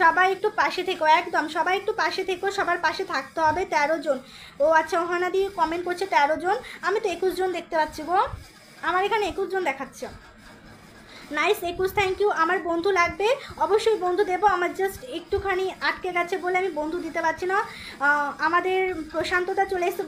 সবাই একটু পাশে থেকো, একদম সবাই একটু পাশে থেকো, সবার পাশে থাকতে হবে। 13 জন, ও আচ্ছা ওহানা দিয়ে কমেন্ট করছে 13 জন, আমি তো 21 জন দেখতে পাচ্ছি গো, আমার এখানে 21 জন দেখাচ্ছে। Nice 21, thank you. আমার বন্ধু লাগবে, অবশ্যই বন্ধু দেবো। আমার জাস্ট একটুখানি আটকে গেছে বলে আমি বন্ধু দিতে পারছি না। আমাদের প্রশান্তদা চলে এসছে,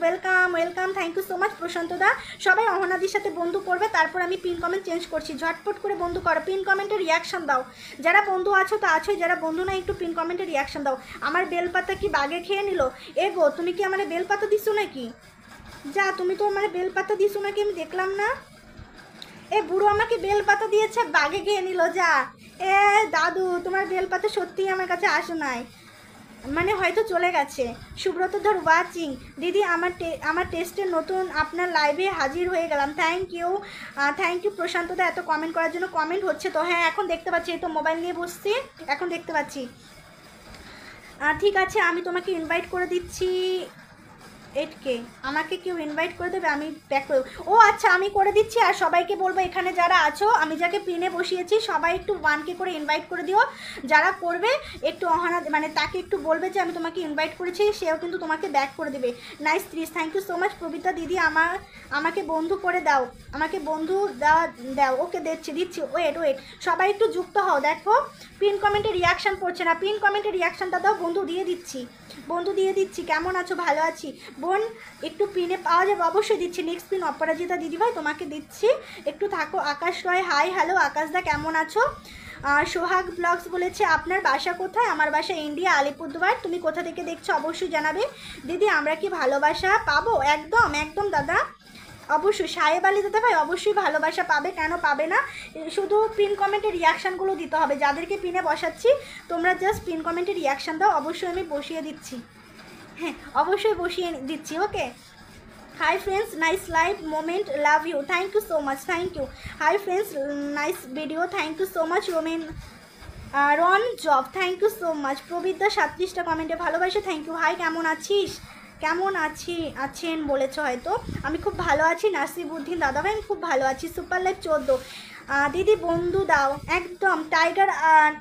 welcome, thank you so much প্রশান্তদা। সবাই অহনাদির সাথে বন্ধু করবে, তারপর আমি পিন কমেন্ট চেঞ্জ করছি। ঝটপট করে বন্ধু করো, পিন কমেন্টে রিয়াকশান দাও। যারা বন্ধু আছো তো আছোই, যারা বন্ধু না একটু পিন কমেন্টে রিয়াকশান দাও। আমার বেলপাতা কি বাগে খেয়ে নিল? গো তুমি কি আমার বেলপাতা দিছো নাকি? যা, তুমি তো আমার বেলপাতা দিছো নাকি, আমি দেখলাম না। বুড়ো আমাকে বেলপাতা দিয়েছে, বাগে খেয়ে নিল। যা, দাদু তোমার বেলপাতা সত্যিই আমার কাছে আসে নাই, মানে হয়তো চলে গেছে। সুব্রত ধর ওয়াচিং, দিদি আমার টেস্টের নতুন, আপনার লাইভে হাজির হয়ে গেলাম। থ্যাংক ইউ প্রশান্তদা এত কমেন্ট করার জন্য। কমেন্ট হচ্ছে তো? হ্যাঁ এখন দেখতে পাচ্ছি, এই তো মোবাইল নিয়ে বসছি, এখন দেখতে পাচ্ছি। ঠিক আছে আমি তোমাকে ইনভাইট করে দিচ্ছি। 8K আমাকে কেউ ইনভাইট করে দেবে, আমি ব্যাক করব। ও আচ্ছা আমি করে দিচ্ছি। আর সবাইকে বলবো এখানে যারা আছো, আমি যাকে পিনে বসিয়েছি সবাই একটু 1K করে ইনভাইট করে দিও। যারা করবে একটু অহনা, মানে তাকে একটু বলবে যে আমি তোমাকে ইনভাইট করেছি, সেও কিন্তু তোমাকে ব্যাক করে দেবে। Nice 30, thank you so much. Prabita দিদি আমাকে বন্ধু করে দাও, আমাকে বন্ধু দাও। ওকে দিচ্ছি, ওয়েট সবাই একটু যুক্ত হও। দেখো পিন কমেন্টে রিয়াকশান পড়ছে না, পিন কমেন্টে রিয়াকশানটা দাও। বন্ধু দিয়ে দিচ্ছি। কেমন আছো? ভালো আছি বোন, একটু পিনে পাওয়া যাবে? অবশ্যই দিচ্ছি। নেক্সট পিন অপরাজিতা দিদিভাই তোমাকে দিচ্ছি, একটু থাকো। আকাশ রয়, হাই হ্যালো আকাশদা, কেমন আছো? সোহাগ ব্লগস বলেছে আপনার বাসা কোথায়? আমার বাসা ইন্ডিয়া, আলিপুরদুয়ার। তুমি কোথা থেকে দেখছো অবশ্যই জানাবে। দিদি আমরা কি ভালোবাসা পাবো? একদম দাদা, অবশ্যই। সাহেব আলী দাদা ভাই অবশ্যই ভালোবাসা পাবে, কেন পাবে না? শুধু পিন কমেন্টে রিয়াকশানগুলো দিতে হবে। যাদেরকে পিনে বসাচ্ছি তোমরা জাস্ট পিন কমেন্টে রিয়াকশান দাও, অবশ্যই আমি বসিয়ে দিচ্ছি। হ্যাঁ অবশ্যই বসিয়ে দিচ্ছি। Okay, hi friends, nice live moment, love you, thank you so much, thank you. Hi friends, nice video, thank you so much. Ron job, thank you so much. Prabidya 37টা কমেন্টে ভালোবাসে, থ্যাংক ইউ। হাই কেমন আছিস? কেমন আছেন বলেছ হয়তো। আমি খুব ভালো আছি। নাসিবুদ্দিন দাদাভাই আমি খুব ভালো আছি। সুপার লাইভ 14, দিদি বন্ধু দাও একদম। টাইগার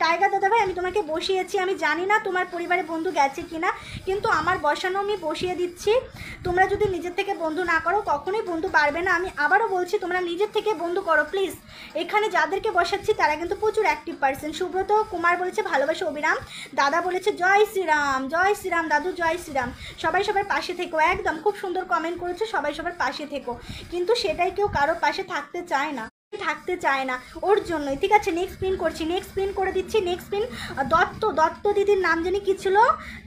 টাইগার দাদাভাই আমি তোমাকে বসিয়েছি, আমি জানি না তোমার পরিবারে বন্ধু গেছে কি না, কিন্তু আমার বসানো আমি বসিয়ে দিচ্ছি। তোমরা যদি নিজের থেকে বন্ধু না করো কখনোই বন্ধু পারবে না। আমি আবারও বলছি তোমরা নিজের থেকে বন্ধু করো প্লিজ। এখানে যাদেরকে বসাচ্ছি তারা কিন্তু প্রচুর অ্যাক্টিভ পার্সন। সুব্রত কুমার বলেছে ভালোবাসা অবিরাম, দাদা বলেছে জয় শ্রীরাম, জয় শ্রীরাম দাদু, জয় শ্রীরাম। সবাই সবার পাশে থেকো, একদম খুব সুন্দর কমেন্ট করেছে, সবাই সবার পাশে থেকো। কিন্তু সেটাই কেউ কারো পাশে থাকতে চায় না, থাকতে চায় না, ওর জন্যই। ঠিক আছে, নেক্সট পিন করছি, নেক্সট পিন করে দিচ্ছি। নেক্সট পিন দত্ত, দত্ত দিদির নাম জানি কি ছিল,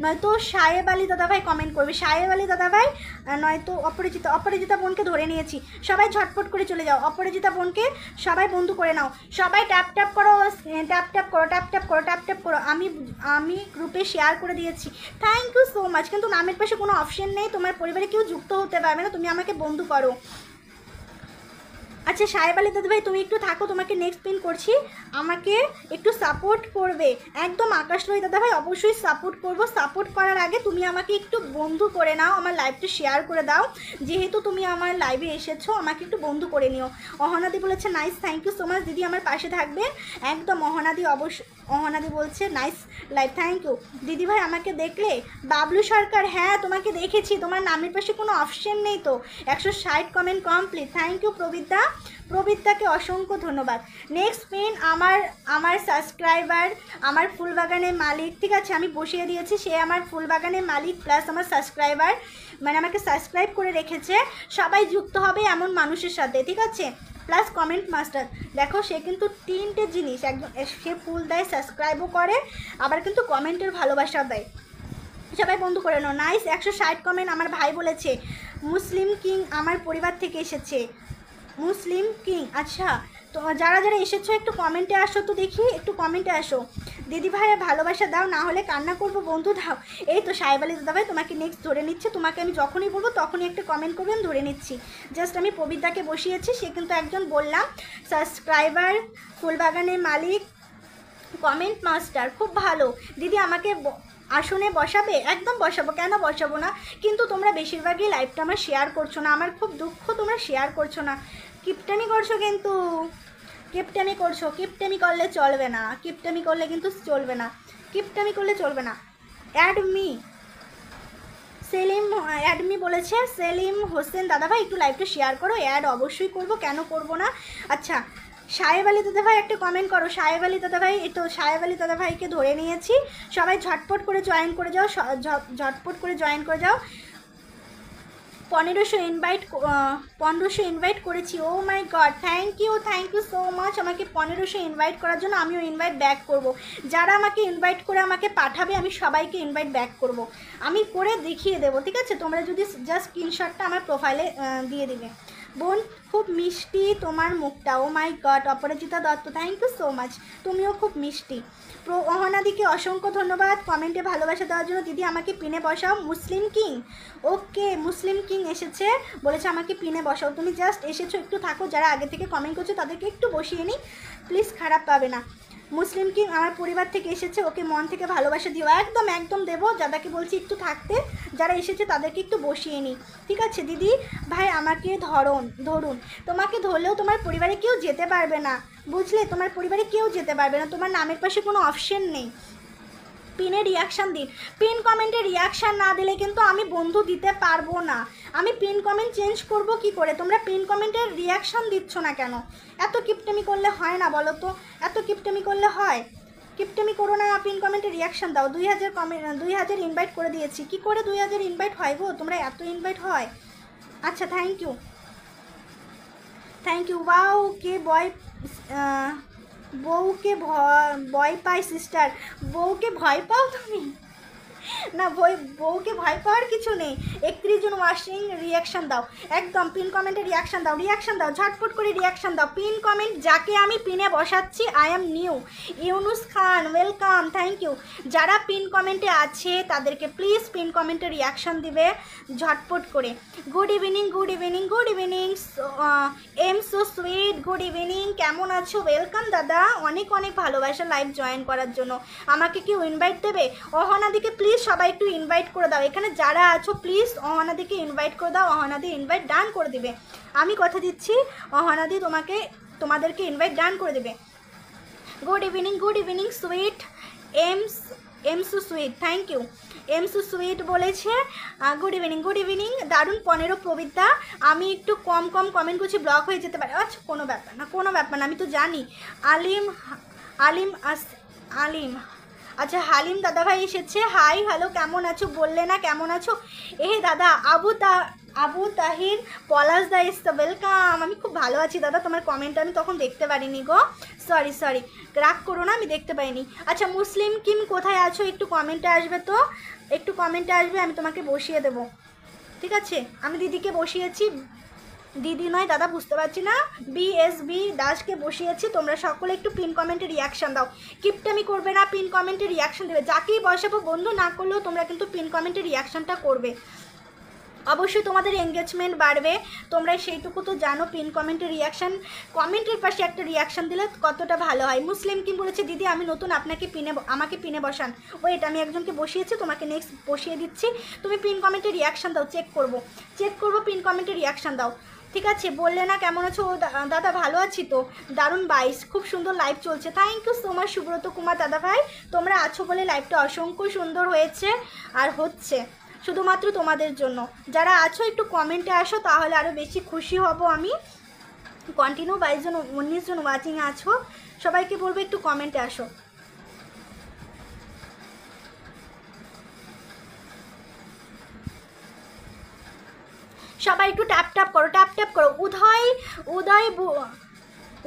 নয়তো সাহেব আলী দাদাভাই কমেন্ট করবে, সাহেব আলী দাদাভাই, নয়তো অপরাজিতা, অপরাজিতা বোনকে ধরে নিয়েছি। সবাই ঝটপট করে চলে যাও, অপরাজিতা বোনকে সবাই বন্ধু করে নাও, সবাই ট্যাপ ট্যাপ করো, ট্যাপ ট্যাপ করো, ট্যাপ ট্যাপ করো, ট্যাপ ট্যাপ করো। আমি গ্রুপে শেয়ার করে দিয়েছি, থ্যাংক ইউ সো মাচ। কিন্তু নামের পাশে কোনো অপশন নেই, তোমার পরিবারে কেউ যুক্ত হতে পারবে না, তুমি আমাকে বন্ধু করো। আচ্ছা সাহেব আলী দাদা ভাই তুমি একটু থাকো, তোমাকে নেক্সট পিন করছি, আমাকে একটু সাপোর্ট করবে একদম। আকাশ রয় দাদা ভাই অবশ্যই সাপোর্ট করব। সাপোর্ট করার আগে তুমি আমাকে একটু বন্ধু করে নাও, আমার লাইভটা শেয়ার করে দাও, যেহেতু তুমি আমার লাইভে এসেছো আমাকে একটু বন্ধু করে নিও। অহনাদি বলেছে nice, thank you so much দিদি, আমার পাশে থাকবে একদম। অহনাদি অবশ্যই, অহনাদি বলছে নাইস লাইভ, থ্যাংক ইউ দিদি ভাই। আমাকে দেখলে? বাবলু সরকার, হ্যাঁ তোমাকে দেখেছি, তোমার নামের পাশে কোনো অপশন নেই তো। 160 কমেন্ট কমপ্লিট, থ্যাংক ইউ প্রবিদ্যা, প্রবিদ্যাকে অসংখ্য ধন্যবাদ। নেক্সট পিন আমার সাবস্ক্রাইবার, আমার ফুলবাগানের মালিক, ঠিক আছে আমি বসিয়ে দিয়েছি, সে আমার ফুলবাগানের মালিক প্লাস আমার সাবস্ক্রাইবার, মানে আমাকে সাবস্ক্রাইব করে রেখেছে। সবাই যুক্ত হবে এমন মানুষের সাথে, ঠিক আছে। প্লাস কমেন্ট মাস্টার, দেখো সে কিন্তু 3টে জিনিস, একদম সে ফুল দেয়, সাবস্ক্রাইবও করে, আবার কিন্তু কমেন্টের ভালোবাসা দেয়। সবাই বন্ধু করে নাও, নাইস। 160 কমেন্ট। আমার ভাই বলেছে মুসলিম কিং আমার পরিবার থেকে এসেছে, মুসলিম কিং। আচ্ছা তো যারা যারা এসেছো একটু কমেন্টে আসো তো দেখি, একটু কমেন্টে আসো। দিদি ভাইয়ের ভালোবাসা দাও, না হলে কান্না করবো, বন্ধু দাও। এই তো সাহেব আলী দাদা ভাই তোমাকে নেক্সট ধরে নিচ্ছে, তোমাকে আমি যখনই বলবো তখনই একটা কমেন্ট করবে, আমি ধরে নিচ্ছি। জাস্ট আমি পবিতাকে বসিয়েছি, সে কিন্তু একজন বললাম সাবস্ক্রাইবার, ফুলবাগানের মালিক, কমেন্ট মাস্টার, খুব ভালো। দিদি আমাকে আসনে বসাবে? একদম বসাবো, কেন বসাবো না। কিন্তু তোমরা বেশিরভাগই লাইভটা আমার শেয়ার করছো না, আমার খুব দুঃখ, তোমরা শেয়ার করছো না, কিপটামি করছো কিন্তু, কিপটামি করছো। কিপটামি করলে চলবে না, কিপটামি করলে কিন্তু চলবে না, কিপটামি করলে চলবে না। অ্যাডমি সেলিম, অ্যাডমি বলেছে সেলিম হোসেন দাদাভাই একটু লাইভটা শেয়ার করো। অ্যাড অবশ্যই করব, কেন করব না। আচ্ছা সাহেব আলী দাদাভাই একটা কমেন্ট করো, সাহেব আলী দাদাভাই। এই তো সাহেব আলী দাদাভাইকে ধরে নিয়েছি, সবাই ঝটপট করে জয়েন করে যাও, ঝটপট করে জয়েন করে যাও। 1500 ইনভাইট করেছি, oh my god, thank you so much আমাকে 1500 ইনভাইট করার জন্য। আমিও ইনভাইট ব্যাক করব, যারা আমাকে ইনভাইট করে আমাকে পাঠাবে আমি সবাইকে ইনভাইট ব্যাক করব, আমি করে দেখিয়ে দেবো, ঠিক আছে। তোমরা যদি জাস্ট স্ক্রিনশটটা আমার প্রোফাইলে দিয়ে দিবে। বোন খুব মিষ্টি তোমার মুখটা, oh my god. Aparajita Dutta, thank you so much, তুমিও খুব মিষ্টি। অহনাদিকে অসংখ্য ধন্যবাদ কমেন্টে ভালোবাসা দেওয়ার জন্য। দিদি আমাকে পিনে বসাও। মুসলিম কিং, ওকে মুসলিম কিং এসেছে, বলেছে আমাকে পিনে বসাও। তুমি জাস্ট এসেছো, একটু থাকো, যারা আগে থেকে কমেন্ট করছো তাদেরকে একটু বসিয়ে নিই প্লিজ, খারাপ পাবে না। মুসলিম কিং আমার পরিবার থেকে এসেছে, ওকে মন থেকে ভালোবাসা দিও, একদম একদম দেবো। দাদাকে বলছি একটু থাকতে, যারা এসেছে তাদেরকে একটু বসিয়ে নিই, ঠিক আছে। দিদি ভাই আমাকে ধরুন, তোমাকে ধরলেও তোমার পরিবারে কেউ যেতে পারবে না, বুঝলে, তোমার পরিবারে কেউ যেতে পারবে না, তোমার নামের পাশে কোনো অপশন নেই। পিনে রিয়াকশান দিন, পিন কমেন্টে রিয়াকশান না দিলে কিন্তু আমি বন্ধু দিতে পারবো না। আমি পিন কমেন্ট চেঞ্জ করব কি করে? তোমরা পিন কমেন্টের রিয়াকশান দিচ্ছ না কেন? এত কিপটেমি করলে হয় না বলো তো, এত কিপটেমি করলে হয়? কিপটেমি করো না, পিন কমেন্টে রিয়াকশান দাও। 2000 ইনভাইট করে দিয়েছি, কি করে 2000 ইনভাইট হয় গো? তোমরা এত ইনভাইট হয়? আচ্ছা থ্যাংক ইউ। ওয়াও কে বয়, বউকে ভয় পায় সিস্টার, বউকে ভয় পাও তুমি? না বউকে ভয় পাওয়ার কিছু নেই। 31 জন ওয়াশিং রিয়াকশান দাও, একদম পিন কমেন্টে রিয়াকশান দাও, ঝটপট করে রিয়াকশান দাও। পিন কমেন্ট যাকে আমি পিনে বসাচ্ছি, I am new, Yunus Khan, welcome, thank you. যারা পিন কমেন্টে আছে তাদেরকে প্লিজ পিন কমেন্টে রিয়াকশান দিবে ঝটপট করে। Good evening am so sweet, good evening, কেমন আছো? ওয়েলকাম দাদা, অনেক অনেক ভালোবাসা লাইভ জয়েন করার জন্য। আমাকে কেউ ইনভাইট দেবে? অহনাদিকে প্লিজ সবাই একটু ইনভাইট করে দাও, এখানে যারা আছো প্লিজ অহনাদিকে ইনভাইট করে দাও, অহনাদি ইনভাইট ডান করে দিবে। আমি কথা দিচ্ছি অহনাদি তোমাকে তোমাদেরকে ইনভাইট ডান করে দেবে। গুড ইভিনিং সুইট এমসু সুইট, থ্যাংক ইউ। এমসু সুইট বলেছে গুড ইভিনিং। দারুণ 15 প্রবিদ্যা। আমি একটু কম কমেন্ট করছি, ব্লক হয়ে যেতে পারে। আচ্ছা কোনো ব্যাপার না, আমি তো জানি। আলিম আচ্ছা হালিম দাদাভাই এসেছে। হাই হ্যালো, কেমন আছো? বললে না কেমন আছো। দাদা আবু তাহির পলাশ দা ইস ওয়েলকাম। আমি খুব ভালো আছি দাদা, তোমার কমেন্ট আমি তখন দেখতে পারিনি গো, সরি রাগ করো না, আমি দেখতে পাইনি। আচ্ছা মুসলিম কিম কোথায় আছো? একটু কমেন্টে আসবে তো, আমি তোমাকে বসিয়ে দেবো, ঠিক আছে? আমি দিদিকে বসিয়েছি, দিদি নয় দাদা, বুঝতে পারছি না, বিএসবি দাসকে বসিয়েছি। তোমরা সকলে একটু পিন কমেন্টে রিয়াকশান দাও, কিপটামি করবে না, পিন কমেন্টে রিয়াকশান দেবে। যাকেই বসাবো বন্ধু না করলেও তোমরা কিন্তু পিন কমেন্টে রিয়াকশানটা করবে, অবশ্যই তোমাদের এঙ্গেজমেন্ট বাড়বে। তোমরা সেইটুকু তো জানো, পিন কমেন্টের রিয়াকশান, কমেন্টের পাশে একটা রিয়াকশান দিলে কতটা ভালো হয়। মুসলিম কি বলেছে, দিদি আমি নতুন, আমাকে পিনে বসান। ওয়েট, আমি একজনকে বসিয়েছি, তোমাকে নেক্সট বসিয়ে দিচ্ছি। তুমি পিন কমেন্টে রিয়াকশান দাও, চেক করবো পিন কমেন্টে রিয়াকশান দাও, ঠিক আছে? বললে না কেমন আছো? দাদা ভালো আছি তো, দারুণ 22, খুব সুন্দর লাইভ চলছে। Thank you so much Subrata Kumar দাদা ভাই, তোমরা আছো বলে লাইভটা অসংখ্য সুন্দর হয়েছে আর হচ্ছে শুধুমাত্র তোমাদের জন্য। যারা আছো একটু কমেন্টে আসো, তাহলে আরও বেশি খুশি হব আমি। কন্টিনিউ 22 জন 19 জন ওয়াচিং আছো, সবাইকে বলবো একটু কমেন্টে আসো। সবাই একটু ট্যাপ করো।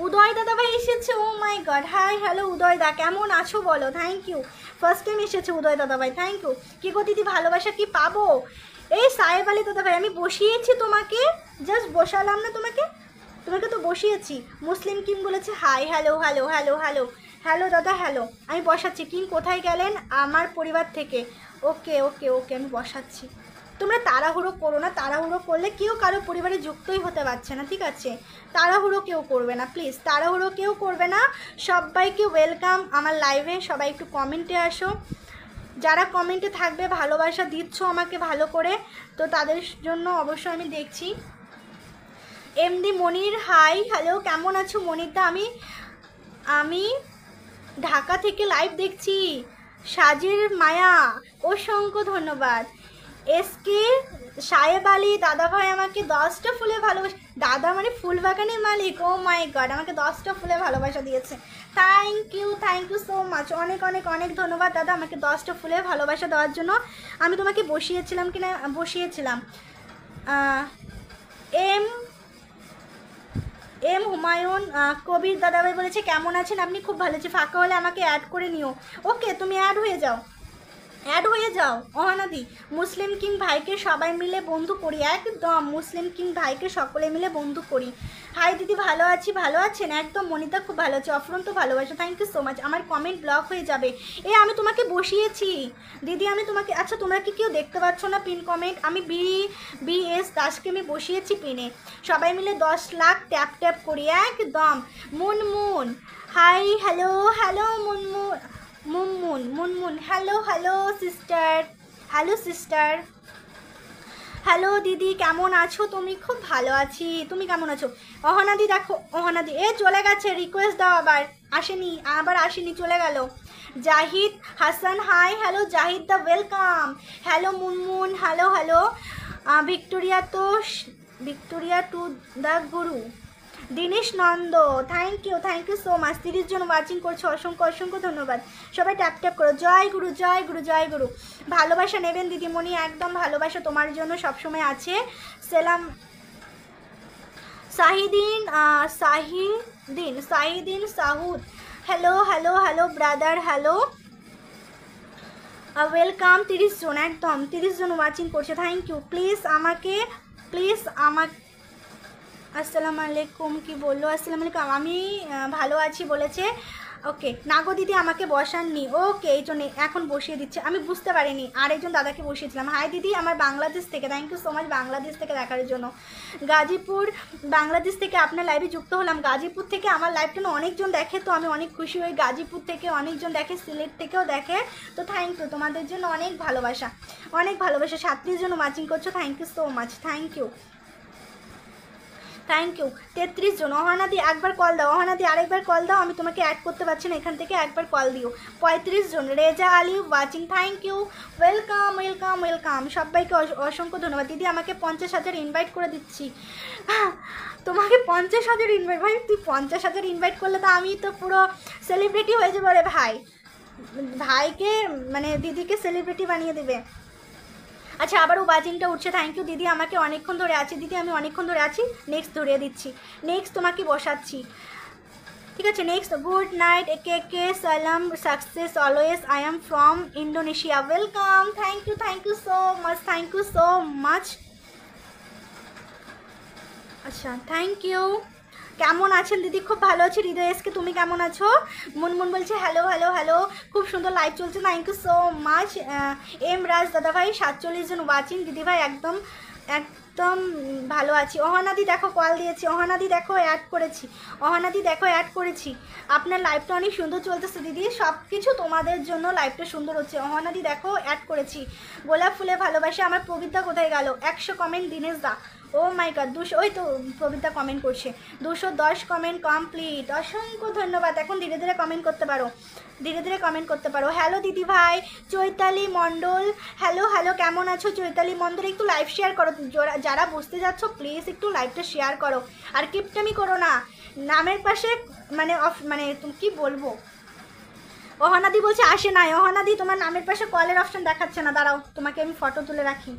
উদয় দাদা ভাই এসেছে, ও মাই গড। হাই হ্যালো উদয় দা, কেমন আছো বলো? থ্যাংক ইউ, ফার্স্ট টাইম এসেছে উদয় দাদা ভাই, থ্যাংক ইউ। কী গো দিদি, ভালোবাসা কি পাবো? সাহেব আলী দাদা ভাই, আমি বসিয়েছি তোমাকে, জাস্ট বসালাম না তোমাকে তো বসিয়েছি। মুসলিম কিং বলেছে হাই হ্যালো দাদা, হ্যালো। আমি বসাচ্ছি। কিং কোথায় গেলেন? আমার পরিবার থেকে। ওকে আমি বসাচ্ছি। তোমরা তাড়াহুড়ো করো না, তাড়াহুড়ো করলে কেউ কারো পরিবারে যুক্তই হতে পারছে না, ঠিক আছে? তাড়াহুড়ো কেউ করবে না, প্লিজ তাড়াহুড়ো কেউ করবে না। সবাইকে ওয়েলকাম আমার লাইভে। সবাই একটু কমেন্টে আসো, যারা কমেন্টে থাকবে, ভালোবাসা দিচ্ছ আমাকে ভালো করে, তো তাদের জন্য অবশ্যই আমি দেখছি। এমডি মনির, হাই হ্যালো, কেমন আছো মনিরদা? আমি ঢাকা থেকে লাইভ দেখছি। সাজের মায়া, অসংখ্য ধন্যবাদ। এসকে সাহেব আলী দাদা ভাই আমাকে 10টা ফুলে ভালোবাসা, দাদা মানে ফুল বাগানের মালিক, ও মাই গড, আমাকে 10টা ফুলে ভালোবাসা দিয়েছে। থ্যাংক ইউ সো মাচ, অনেক ধন্যবাদ দাদা, আমাকে 10টা ফুলে ভালোবাসা দেওয়ার জন্য। আমি তোমাকে বসিয়েছিলাম। এম হুমায়ুন কবির দাদাভাই বলেছে কেমন আছেন আপনি? খুব ভালো আছি, ফাঁকা হলে আমাকে অ্যাড করে নিও। ওকে, তুমি অ্যাড হয়ে যাও অহানাদি। মুসলিম কিং ভাইকে সবাই মিলে বন্ধু করি, একদম মুসলিম কিং ভাইকে সকলে মিলে বন্ধু করি। হাই দিদি, ভালো আছেন? একদম মনিতা খুব ভালো আছে, অফরন্ত ভালোবাসা, থ্যাংক ইউ সো মাচ। আমার কমেন্ট ব্লক হয়ে যাবে। আমি তোমাকে বসিয়েছি দিদি, আমি তোমাকে, আচ্ছা তোমরা কি কেউ দেখতে পাচ্ছ না পিন কমেন্ট? আমি বিএস দাসকে আমি বসিয়েছি পিনে। সবাই মিলে 10 লাখ ট্যাপ করি একদম। Munmun, hi hello Munmun, hello sister, hello দিদি, কেমন আছো তুমি? খুব ভালো আছি, তুমি কেমন আছো? অহনাদি দেখো, অহনাদি চলে গেছে, রিকোয়েস্ট দাও, আবার আসেনি, চলে গেল। জাহিদ হাসান, হাই হ্যালো জাহিদ দা, welcome. Hello Munmun, hello Victoria to the guru. Dinesh Nanda, thank you so much. 30 জন ওয়াচিং করছো, অসংখ্য ধন্যবাদ। সবাই ট্যাপ করো। জয় গুরু। ভালোবাসা নেবেন দিদিমণি, একদম ভালোবাসা তোমার জন্য সবসময় আছে। সেলাম Shahdeen সাহুদ, hello brother, hello welcome. 30 জন, একদম 30 জন ওয়াচিং করছে, থ্যাংক ইউ। প্লিজ আমাকে আসসালামু আলাইকুম, কি বললো? আসসালামু আলাইকুম, আমি ভালো আছি বলেছে। ওকে, নাগো দিদি আমাকে বসাননি, ওকে এই জন্য এখন বসিয়ে দিচ্ছে, আমি বুঝতে পারিনি, আরেকজন দাদাকে বসিয়েছিলাম। হাই দিদি, আমার বাংলাদেশ থেকে, thank you so much Bangladesh থেকে দেখার জন্য। গাজীপুর বাংলাদেশ থেকে আপনার লাইভে যুক্ত হলাম। গাজীপুর থেকে আমার লাইভটা অনেকজন দেখে, তো আমি অনেক খুশি হই। গাজীপুর থেকে অনেকজন দেখে, সিলেট থেকেও দেখে, তো থ্যাংক ইউ, তোমাদের জন্য অনেক ভালোবাসা। 37 জন ওয়াচিং করছো, thank you so much, thank you. Thank you. 33 জন। অহনাদি একবার কল দাও, অহনাদি আরেকবার কল দাও, আমি তোমাকে অ্যাড করতে পারছি না এখান থেকে, একবার কল দিও। 35 জন। Reza Ali watching, thank you, welcome welcome welcome, সবাইকে অসংখ্য ধন্যবাদ। দিদি আমাকে 50,000 ইনভাইট করে দিচ্ছি। তোমাকে 50,000 ইনভাইট? ভাই তুই 50,000 ইনভাইট করলে তো আমি তো পুরো সেলিব্রিটি হয়ে যাবো রে ভাই। ভাইকে মানে দিদিকে সেলিব্রিটি বানিয়ে দেবে। আচ্ছা আবারও বাজিংটা উঠছে, থ্যাংক ইউ দিদি, আমাকে অনেকক্ষণ ধরে আছি দিদি, আমি অনেকক্ষণ ধরে আছি। নেক্সট ধরিয়ে দিচ্ছি, নেক্সট তোমাকে বসাচ্ছি, ঠিক আছে? Next, good night K K Salam, success always, I am from Indonesia, welcome, thank you so much, thank you so much. আচ্ছা থ্যাংক ইউ। কেমন আছেন দিদি? খুব ভালো আছি। হৃদয় এসকে, তুমি কেমন আছো? মুনমুন বলছে হ্যালো হ্যালো হ্যালো, খুব সুন্দর লাইভ চলছে, thank you so much. M Raj দাদা ভাই 47 জন ওয়াচিং, দিদি ভাই একদম একদম ভালো আছি। অহনাদি দেখো কল দিয়েছি, অহনাদি দেখো অ্যাড করেছি, অহনাদি দেখো অ্যাড করেছি। আপনার লাইভটা অনেক সুন্দর চলতেছে দিদি, সব কিছু তোমাদের জন্য লাইভটা সুন্দর হচ্ছে। অহনাদি দেখো অ্যাড করেছি। গোলাপ ফুলে ভালোবাসে, আমার প্রবীরদা কোথায় গেল? 100 comment Dinesh the, O my god, 200, ওই তো প্রবীরদা কমেন্ট করছে, 210 কমেন্ট কমপ্লিট, অসংখ্য ধন্যবাদ। এখন ধীরে ধীরে কমেন্ট করতে পারো, ধীরে ধীরে কমেন্ট করতে পারো। হ্যালো দিদি ভাই। চৈতালি মণ্ডল, হ্যালো হ্যালো, কেমন আছো চৈতালি মণ্ডল? একটু লাইভ শেয়ার করো, যারা বুঝতে যাচ্ছ প্লিজ একটু লাইভটা শেয়ার করো, আর কিপটামি করো না। নামের পাশে মানে তুমি কি বলবো, অহনাদি বলছে আসে নাই। অহনাদি তোমার নামের পাশে কলের অপশন দেখাচ্ছে না, দাঁড়াও তোমাকে আমি ফটো তুলে রাখি।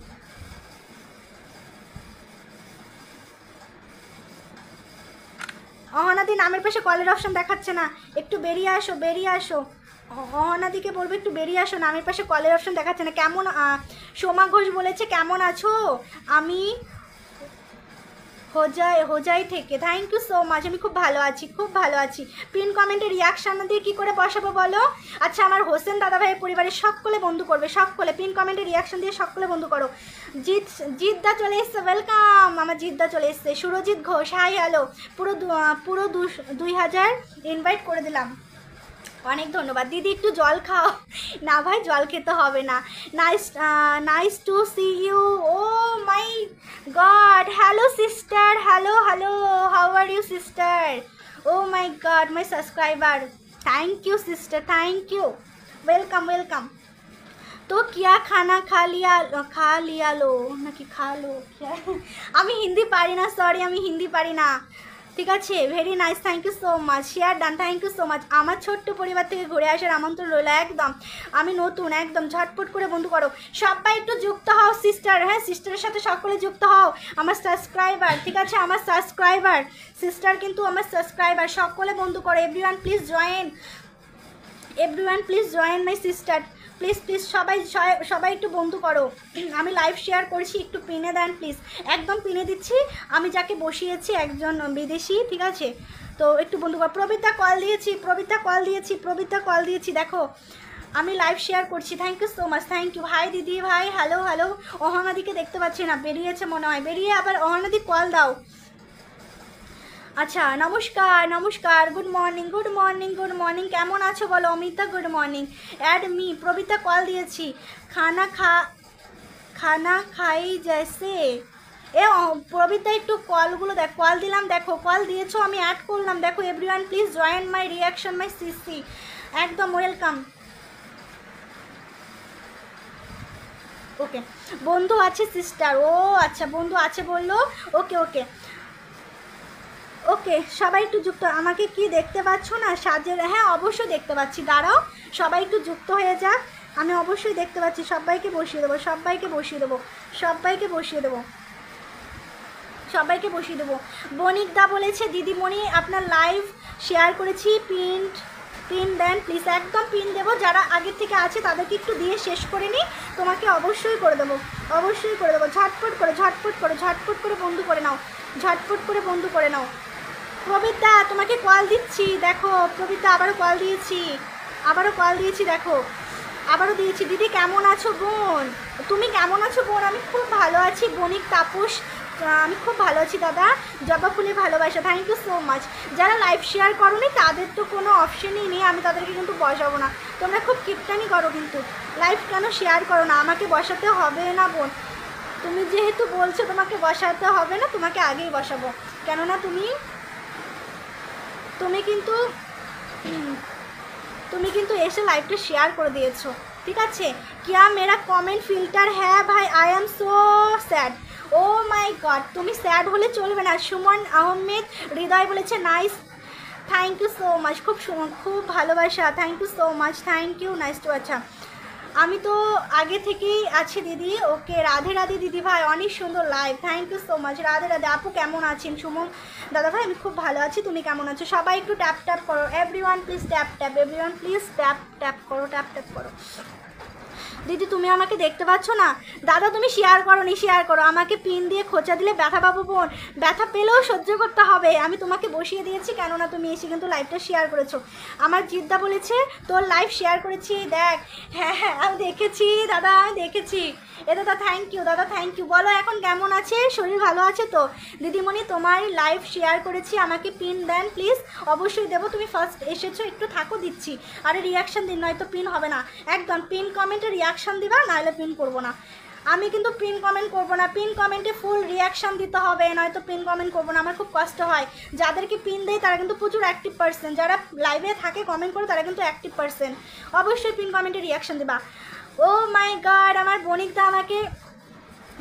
অহনাদি নামের পাশে কলের অপশন দেখাচ্ছে না, একটু বেরিয়ে আসো, বেরিয়ে আসো। অহনাদিকে বলবো একটু বেরিয়ে আসো, নামের পাশে কলের অপশন দেখাচ্ছে না। কেমন, সোমা ঘোষ বলেছে কেমন আছো? আমি হোজাই থেকে, থ্যাংক ইউ সো মাচ, আমি খুব ভালো আছি, খুব ভালো আছি। পিন কমেন্টে রিয়াকশান দিয়ে কী করে বসাবো বলো? আচ্ছা আমার হোসেন দাদাভাইয়ের পরিবারের সকলে বন্ধু করবে, সকলে পিন কমেন্টে রিয়াকশান দিয়ে সকলে বন্ধু করো। জিতদা চলে এসছে, ওয়েলকাম, আমার জিতদা চলে এসছে। সুরজিৎ ঘোষ, হাই হ্যালো, পুরো 2000 ইনভাইট করে দিলাম, অনেক ধন্যবাদ। দিদি একটু জল খাও। না ভাই জল খেতে হবে না। Nice to see you, oh my god, hello sister, hello hello, how are you sister? Oh my god, my subscriber, thank you sister, thank you, welcome welcome. তো কিয়া খানা খা লিয়া লো নাকি খা লো? আমি হিন্দি পারি না, সরি আমি হিন্দি পারি না, ঠিক আছে? Very nice, thank you so much, share done, thank you so much. আমার ছোট্ট পরিবার থেকে ঘুরে আসার আমন্ত্রণ রইল, একদম আমি নতুন, একদম ঝটপট করে বন্ধু করো, সবাই একটু যুক্ত হও সিস্টার, হ্যাঁ সিস্টারের সাথে সকলে যুক্ত হও, আমার সাবস্ক্রাইবার, ঠিক আছে? আমার সাবস্ক্রাইবার, সিস্টার কিন্তু আমার সাবস্ক্রাইবার, সকলে বন্ধু করো। Everyone please join, everyone please join my sister, please please সবাই একটু বন্ধু করো। আমি লাইভ শেয়ার করছি, একটু পিনে দেন প্লিজ, একদম পিনে দিচ্ছি। আমি যাকে বসিয়েছি একজন বিদেশি, ঠিক আছে? তো একটু বন্ধু করো। প্রবীরদা কল দিয়েছি, প্রবীরদা কল দিয়েছি, প্রবীরদা কল দিয়েছি, দেখো আমি লাইভ শেয়ার করছি, thank you so much, thank you. Hi দিদি ভাই, হ্যালো হ্যালো। অহনাদিকে দেখতে পাচ্ছি না, বেরিয়েছে মনে হয়, বেরিয়ে আবার অহনাদি কল দাও। আচ্ছা নমস্কার নমস্কার, good morning good morning good morning, কেমন আছো বলো? Amita good morning, add me. Prabita call দিয়েছি, খানা খাই জैसे। এ প্রবীতা একটু কলগুলো দেখ, কল দিলাম দেখো, কল দিয়েছো, আমি অ্যাড করলাম দেখো। Everyone please join my reaction my CC, একদম ওয়েলকাম। ওকে বন্ধু আছে সিস্টার, ও আচ্ছা বন্ধু আছে বললো, ওকে ওকে ওকে, সবাই একটু যুক্ত। আমাকে কি দেখতে পাচ্ছ না সাজের? হ্যাঁ অবশ্যই দেখতে পাচ্ছি, দাঁড়াও সবাই একটু যুক্ত হয়ে যাক, আমি অবশ্যই দেখতে পাচ্ছি। সবাইকে বসিয়ে দেবো, সবাইকে বসিয়ে দেবো, সবাইকে বসিয়ে দেবো, সবাইকে বসিয়ে দেবো। বণিকদা বলেছে দিদিমণি আপনার লাইভ শেয়ার করেছি, পিন দেন প্লিজ, একদম পিন দেবো। যারা আগের থেকে আছে তাদেরকে একটু দিয়ে শেষ করে নিই, তোমাকে অবশ্যই করে দেবো, অবশ্যই করে দেবো। ঝটপট করে ঝটপট করে ঝটপট করে বন্ধু করে নাও, ঝটপট করে বন্ধু করে নাও। প্রবীরদা তোমাকে কল দিচ্ছি, দেখো প্রবীরদা আবারও কল দিয়েছি, আবারও কল দিয়েছি, দেখো আবারও দিয়েছি। দিদি কেমন আছো বোন? তুমি কেমন আছো বোন? আমি খুব ভালো আছি। বণিক তাপস, আমি খুব ভালো আছি দাদা। জবা ফুলে ভালোবাসা, থ্যাংক ইউ সো মাচ। যারা লাইভ শেয়ার করোনি তাদের তো কোনো অপশনই নেই, আমি তাদেরকে কিন্তু বসাবো না। তোমরা খুব কিপটানি করো, কিন্তু লাইভ কেন শেয়ার করো না? আমাকে বসাতে হবে না বোন, তুমি যেহেতু বলছো তোমাকে বসাতে হবে না, তোমাকে আগেই বসাবো। কেননা তুমি কিন্তু এসে লাইভটা শেয়ার করে দিয়েছো, ঠিক আছে। क्या मेरा কমেন্ট ফিল্টার হ্যাঁ ভাই, I am so sad. Oh my god, তুমি স্যাড হলে চলবে না। সুমন আহমেদ হৃদয় বলেছে nice, thank you so much, খুব ভালোবাসা, thank you so much, thank you, nice to. আচ্ছা আমি তো আগে থেকেই আছি দিদি, ওকে রাধে রাধে দিদি ভাই, অনেক সুন্দর live, thank you so much, Radhe Radhe. আপু কেমন আছেন? সুমন দাদা ভাই আমি খুব ভালো আছি, তুমি কেমন আছো? সবাই একটু ট্যাপ ট্যাপ করো, everyone please tap tap, everyone please tap tap করো, ট্যাপ ট্যাপ করো। দিদি তুমি আমাকে দেখতে পাচ্ছ না? দাদা তুমি শেয়ার করো নি, শেয়ার করো। আমাকে পিন দিয়ে খোঁচা দিলে ব্যথা পাবো বোন, ব্যথা পেলেও সহ্য করতে হবে। আমি তোমাকে বসিয়ে দিয়েছি, কেননা তুমি এসে কিন্তু লাইভটা শেয়ার করেছো। আমার জিদ্দা বলেছে তোর লাইভ শেয়ার করেছি দেখ। হ্যাঁ হ্যাঁ আমি দেখেছি দাদা, আমি দেখেছি। এ দাদা থ্যাংক ইউ, দাদা থ্যাংক ইউ। বলো এখন কেমন আছে, শরীর ভালো আছে তো? দিদিমণি তোমার লাইভ শেয়ার করেছি, আমাকে পিন দেন প্লিজ। অবশ্যই দেবো, তুমি ফার্স্ট এসেছো, একটু থাকো দিচ্ছি। আরে রিয়াকশান দিন, নয়তো পিন হবে না। একদম পিন কমেন্টে রিয়াকশান দিবা, নাহলে পিন করবো না। আমি কিন্তু পিন কমেন্ট করবো না, পিন কমেন্টে ফুল রিয়াকশান দিতে হবে, নয়তো পিন কমেন্ট করবো না। আমার খুব কষ্ট হয়, যাদেরকে পিন দেয় তারা কিন্তু প্রচুর অ্যাক্টিভ পার্সন, যারা লাইভে থাকে কমেন্ট করে তারা কিন্তু অ্যাক্টিভ পার্সন। অবশ্যই পিন কমেন্টে রিয়াকশান দিবা। ও মাই গড, আমার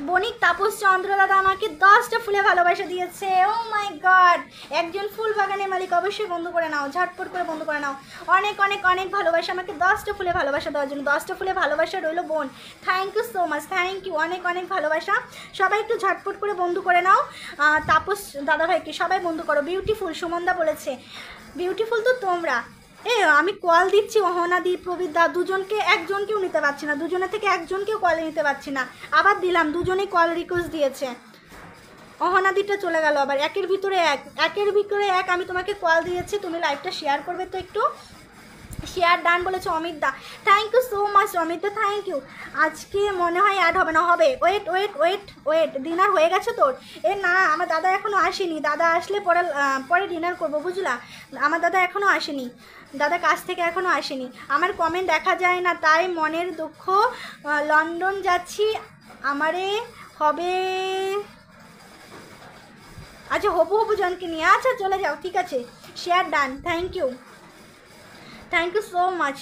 বণিক তাপস চন্দ্র দাদা আমাকে 10টা ফুলে ভালোবাসা দিয়েছে। ও মাই গড, একজন ফুল বাগানের মালিক, অবশ্যই বন্ধু করে নাও, ঝটপট করে বন্ধু করে নাও। অনেক অনেক অনেক ভালোবাসা, আমাকে 10টা ফুলে ভালোবাসা দেওয়ার জন্য। 10টা ফুলে ভালোবাসা রইল বোন, thank you so much, thank you, অনেক অনেক ভালোবাসা। সবাই একটু ঝটপট করে বন্ধু করে নাও। তাপস দাদা ভাইকে সবাই বন্ধু করো। বিউটিফুল সুমনদা বলেছে, বিউটিফুল তো তোমরা। আমি কল দিচ্ছি অহনাদি প্রবীরদা, একজনকেও নিতে পারছি না, দুজনের থেকে একজনকেও কল নিতে পারছি না। আবার দিলাম, দুজনেই কল রিকোয়েস্ট দিয়েছে। অহনাদিটা চলে গেল আবার, একের ভিতরে এক। আমি তোমাকে কল দিয়েছি, তুমি লাইভটা শেয়ার করবে তো একটু। শেয়ার ডান বলেছে অমিত দা, thank you so much Amit দা, থ্যাংক ইউ। আজকে মনে হয় অ্যাড হবে না, হবে। ওয়েট ডিনার হয়ে গেছে তোর? না আমার দাদা এখনও আসেনি, দাদা আসলে পরে ডিনার করবো, বুঝলা। আমার দাদা এখনও আসেনি, দাদা কাছ থেকে এখনও আসেনি। আমার কমেন্ট দেখা যায় না, তাই মনের দুঃখ। লন্ডন যাচ্ছি, আমারে হবে। আচ্ছা হবু জনকে নিয়ে, আচ্ছা চলে যাও, ঠিক আছে। Share done, thank you so much.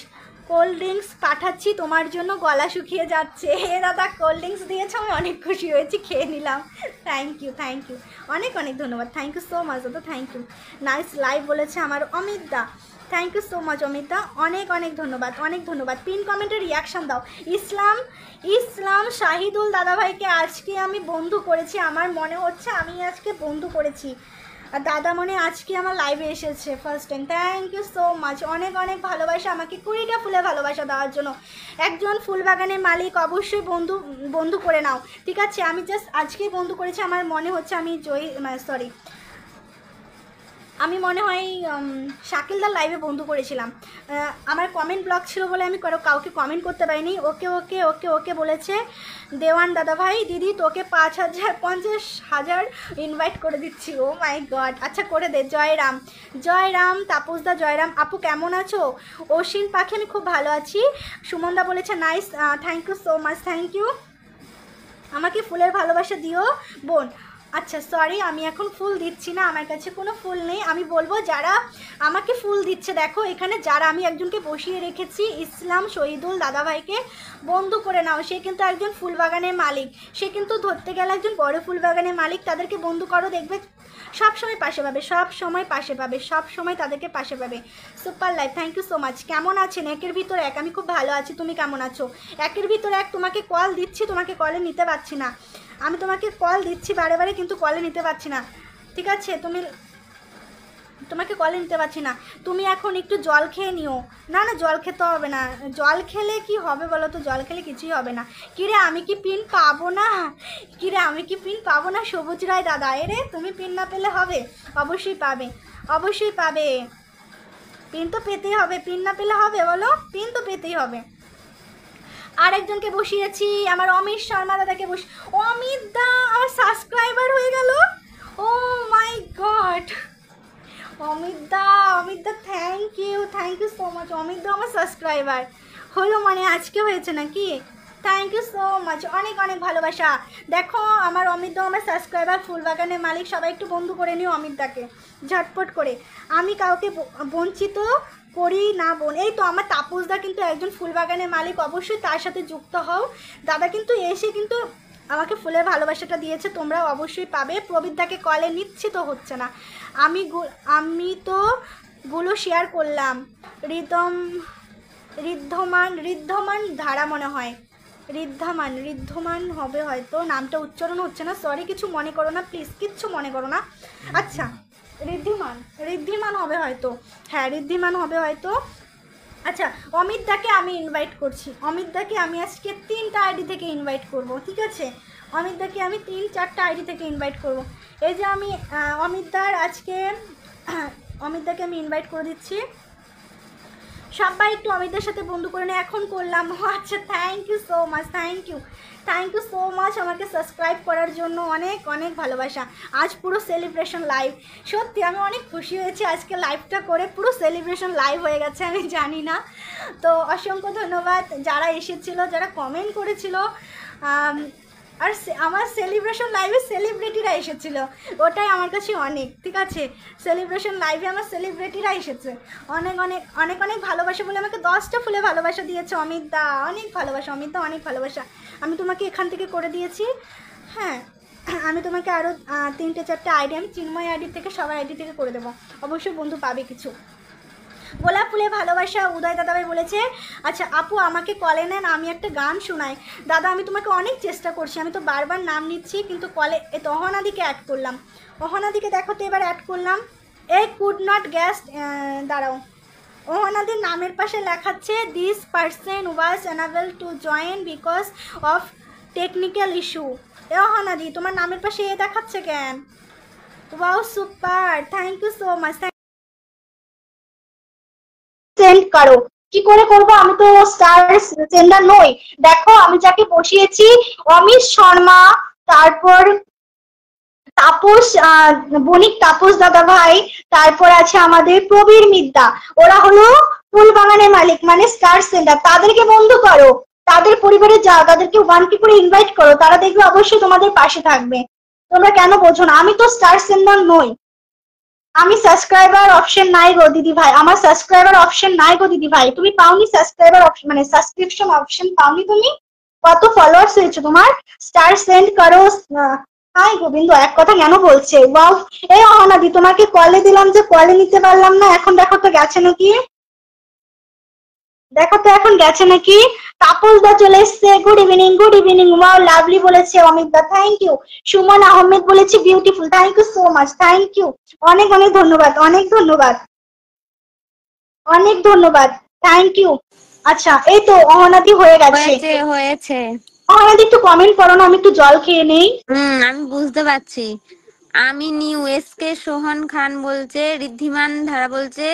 Cold drinks পাঠাচ্ছি তোমার জন্য, গলা শুকিয়ে যাচ্ছে। দাদা কোল্ড ড্রিঙ্কস দিয়েছো, আমি অনেক খুশি হয়েছি, খেয়ে নিলাম। থ্যাংক ইউ অনেক অনেক ধন্যবাদ, থ্যাংক ইউ সো মাচ দাদা, থ্যাংক ইউ। নাইস লাইভ বলেছে আমার অমিত দা, thank you so much Amit দা, অনেক অনেক ধন্যবাদ। পিন কমেন্টে রিয়াকশান দাও। ইসলাম শাহিদুল দাদাভাইকে আজকে আমি বন্ধু করেছি, আমার মনে হচ্ছে আমি আজকে বন্ধু করেছি। আর দাদা মনে আজকে আমার লাইভে এসেছে first time, thank you so much, অনেক অনেক ভালোবাসা, আমাকে 20টা ফুলে ভালোবাসা দেওয়ার জন্য। একজন ফুল বাগানের মালিক, অবশ্যই বন্ধু করে নাও, ঠিক আছে। আমি জাস্ট আজকেই বন্ধু করেছি, আমার মনে হচ্ছে আমি মনে হয় শাকিলদার লাইভে বন্ধু করেছিলাম। আমার কমেন্ট ব্লক ছিল বলে আমি কাউকে কমেন্ট করতে পারিনি। ওকে বলেছে দেওয়ান দাদা ভাই, দিদি তোকে 50,000 ইনভাইট করে দিচ্ছি। ও মাই গড, আচ্ছা করে দে। জয়রাম তাপসদা, জয়রাম। আপু কেমন আছো? অশ্বিন পাখি আমি খুব ভালো আছি। সুমনদা বলেছে nice, thank you so much, thank you. আমাকে ফুলের ভালোবাসা দিও বোন। আচ্ছা সরি, আমি এখন ফুল দিচ্ছি না, আমার কাছে কোনো ফুল নেই। আমি বলবো যারা আমাকে ফুল দিচ্ছে, দেখো এখানে যারা, আমি একজনকে বসিয়ে রেখেছি, ইসলাম শহীদুল দাদাভাইকে বন্ধু করে নাও। সে কিন্তু একজন ফুল বাগানের মালিক, সে কিন্তু ধরতে গেলে একজন বড় ফুল বাগানের মালিক। তাদেরকে বন্ধু করো, দেখবে সবসময় পাশে পাবে, সব সময় তাদেরকে পাশে পাবে। Super life, thank you so much. কেমন আছেন? একের ভিতর এক, আমি খুব ভালো আছি, তুমি কেমন আছো? একের ভিতর এক, তোমাকে কল দিচ্ছি, তোমাকে কলে নিতে পারছি না। আমি তোমাকে কল দিচ্ছি বারে, কিন্তু কলে নিতে পারছি না, ঠিক আছে। তোমাকে কলে নিতে পারছি না। তুমি এখন একটু জল খেয়ে নিও। না জল খেতে হবে না, জল খেলে কি হবে বলো তো? জল খেলে কিছুই হবে না। কিরে আমি কি পিন পাবো না? সবুজ রায় দাদা, এরে তুমি পিন না পেলে হবে? অবশ্যই পাবে। পিন তো পেতেই হবে, পিন না পেলে হবে বলো? পিন তো পেতেই হবে। আরেকজনকে বসিয়েছি, আমার অমিত শর্মা দাদাকে অমিত দা আমার সাবস্ক্রাইবার হয়ে গেল। ও মাই গড, অমিত দা thank you so much. Amit দা আমার সাবস্ক্রাইবার হলো, মানে আজকে হয়েছে নাকি? থ্যাংক ইউ সো মাচ, অনেক অনেক ভালোবাসা। দেখো আমার অমিত দা আমার সাবস্ক্রাইবার, ফুলবাগানের মালিক, সবাই একটু বন্ধু করে নিও অমিত দাকে ঝটপট করে। আমি কাউকে বঞ্চিত করি না বোন। এই তো আমার তাপসদা কিন্তু একজন ফুলবাগানের মালিক, অবশ্যই তার সাথে যুক্ত হও। দাদা কিন্তু এসে কিন্তু আমাকে ফুলের ভালোবাসাটা দিয়েছে, তোমরাও অবশ্যই পাবে। প্রবীরদাকে কলে নিচ্ছে তো হচ্ছে না। আমি তো গুলো শেয়ার করলাম। ঋদ্ধমান ধারা মনে হয়, ঋদ্ধমান হবে হয়তো, নামটা উচ্চারণ হচ্ছে না, সরি কিছু মনে করো না প্লিজ, কিচ্ছু মনে করো না। আচ্ছা ঋদ্ধিমান হবে হয়তো, হ্যাঁ ঋদ্ধিমান হবে হয়তো। আচ্ছা অমিত দাকে আমি ইনভাইট করছি, অমিত দাকে আমি আজকে 3টা আইডি থেকে ইনভাইট করব, ঠিক আছে? অমিত দাকে আমি 3-4টা আইডি থেকে ইনভাইট করব। এই যে আমি অমিত দার আজকে অমিত দাকে আমি ইনভাইট করে দিচ্ছি। সবাই একটু অমিতের সাথে বন্ধু করে নিয়ে এখন করলাম। আচ্ছা thank you so much, thank you so much আমাকে সাবস্ক্রাইব করার জন্য, অনেক অনেক ভালোবাসা। আজ পুরো সেলিব্রেশন লাইভ, সত্যি আমি অনেক খুশি হয়েছি আজকে লাইভটা করে, পুরো সেলিব্রেশন লাইভ হয়ে গেছে, আমি জানি না। তো অসংখ্য ধন্যবাদ যারা এসেছিলো, যারা কমেন্ট করেছিল। আর আমার সেলিব্রেশন লাইভে সেলিব্রিটিরা এসেছিলো, ওটাই আমার কাছে অনেক, ঠিক আছে? সেলিব্রেশন লাইভে আমার সেলিব্রিটিরা এসেছে, অনেক অনেক অনেক অনেক ভালোবাসা বলে আমাকে 10টা ফুলে ভালোবাসা দিয়েছে অমিত দা, অনেক ভালোবাসা অমিত দা, অনেক ভালোবাসা। আমি তোমাকে এখান থেকে করে দিয়েছি, হ্যাঁ আমি তোমাকে আরও 3-4টা আইডি, আমি চিন্ময় আইডি থেকে সবার আইডি থেকে করে দেবো, অবশ্যই বন্ধু পাবে কিছু। গোলাপ ফুলে ভালোবাসা উদয় দাদাভাই বলেছে। আচ্ছা আপু আমাকে কলে নেন, আমি একটা গান শোনাই। দাদা আমি তোমাকে অনেক চেষ্টা করছি, আমি তো বারবার নাম নিচ্ছি কিন্তু কলে, এই তো অহনাদিকে অ্যাড করলাম, অহনাদিকে দেখো তো এবার অ্যাড করলাম। এই কুড নট গ্যাস, দাঁড়াও, অহনাদির নামের পাশে লেখাচ্ছে this person was unable to join because of technical issue. এ অহনাদি তোমার নামের পাশে এ দেখাচ্ছে কেন? Wow super, thank you so much. Send করো, কি করে করবো? আমি তো স্টার সেন্ডার নই। দেখো আমি যাকে বসিয়েছি, অমিত শর্মা, তারপর তাপস, বণিক তাপস দাদা ভাই, তারপর আছে আমাদের প্রবীর মিদ্যা, ওরা হলো ফুলবাগানের মালিক মানে স্টার সেন্ডার। তাদেরকে বন্ধু করো, তাদের পরিবারে যাও, তাদেরকে 1 করে ইনভাইট করো, তারা দেখবে অবশ্যই তোমাদের পাশে থাকবে। তোমরা কেন বোঝো না? আমি তো স্টার সেন্ডার নই, আমি সাবস্ক্রাইবার অপশন নাই গো দিদি ভাই, আমার সাবস্ক্রাইবার অপশন নাই গো দিদি ভাই। তুমি পাওনি সাবস্ক্রাইবার অপশন, মানে সাবস্ক্রিপশন অপশন পাওনি তুমি? কত ফলোয়ার্স হয়েছে তোমার? স্টার সেন্ড করো। হাই গোবিন্দ এক কথা কেন বলছে? ওয়াও, এই অহনাদি তোমাকে কলে দিলাম যে কলে নিতে পারলাম না, এখন দেখো তো গেছে নাকি, দেখো তো এখন গেছে নাকি। তাপস দা চলে এসছে, good evening good evening, wow lovely বলেছে অমিত দা, থ্যাংক ইউ। সুমন আহমেদ বলেছে beautiful, thank you so much, thank you, অনেক অনেক ধন্যবাদ, অনেক ধন্যবাদ, অনেক ধন্যবাদ, থ্যাংক ইউ। আচ্ছা এই তো অহনাদি হয়ে গেছে, হয়েছে। অহনাদি একটু কমেন্ট করো না, আমি একটু জল খেয়ে নেই। আমি বুঝতে পারছি। আমি নিউ এসকে সোহন খান বলছে, ঋদ্ধিমান ধারা বলছে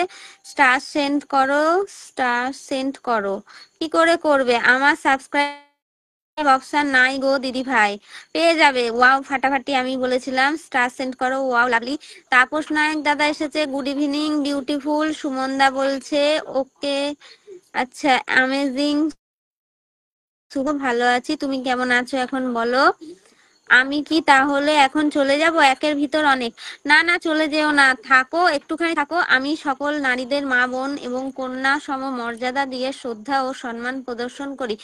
স্টার সেন্ড করো, স্টার সেন্ড করো। কি করে করবে? আমার সাবস্ক্রাইব অপশন নাই গো দিদি ভাই, পেয়ে যাবে। ওয়াও ফাটাফাটি, আমি বলেছিলাম স্টার সেন্ড করো, ওয়াও লাভলি। তাপস নায়ক দাদা এসেছে, গুড ইভিনিং বিউটিফুল। সুমন দা বলছে ওকে, আচ্ছা অ্যামেজিং শুভ, ভালো আছি, তুমি কেমন আছো এখন বলো? আমি কি তাহলে এখন চলে যাব? একের ভিতর অনেক, না না চলে যেও না, থাকো একটুখানি থাকো। আমি সকল নারীদের মা বোন এবং কন্যা সম মর্যাদা দিয়ে শ্রদ্ধা ও সম্মান প্রদর্শন করি।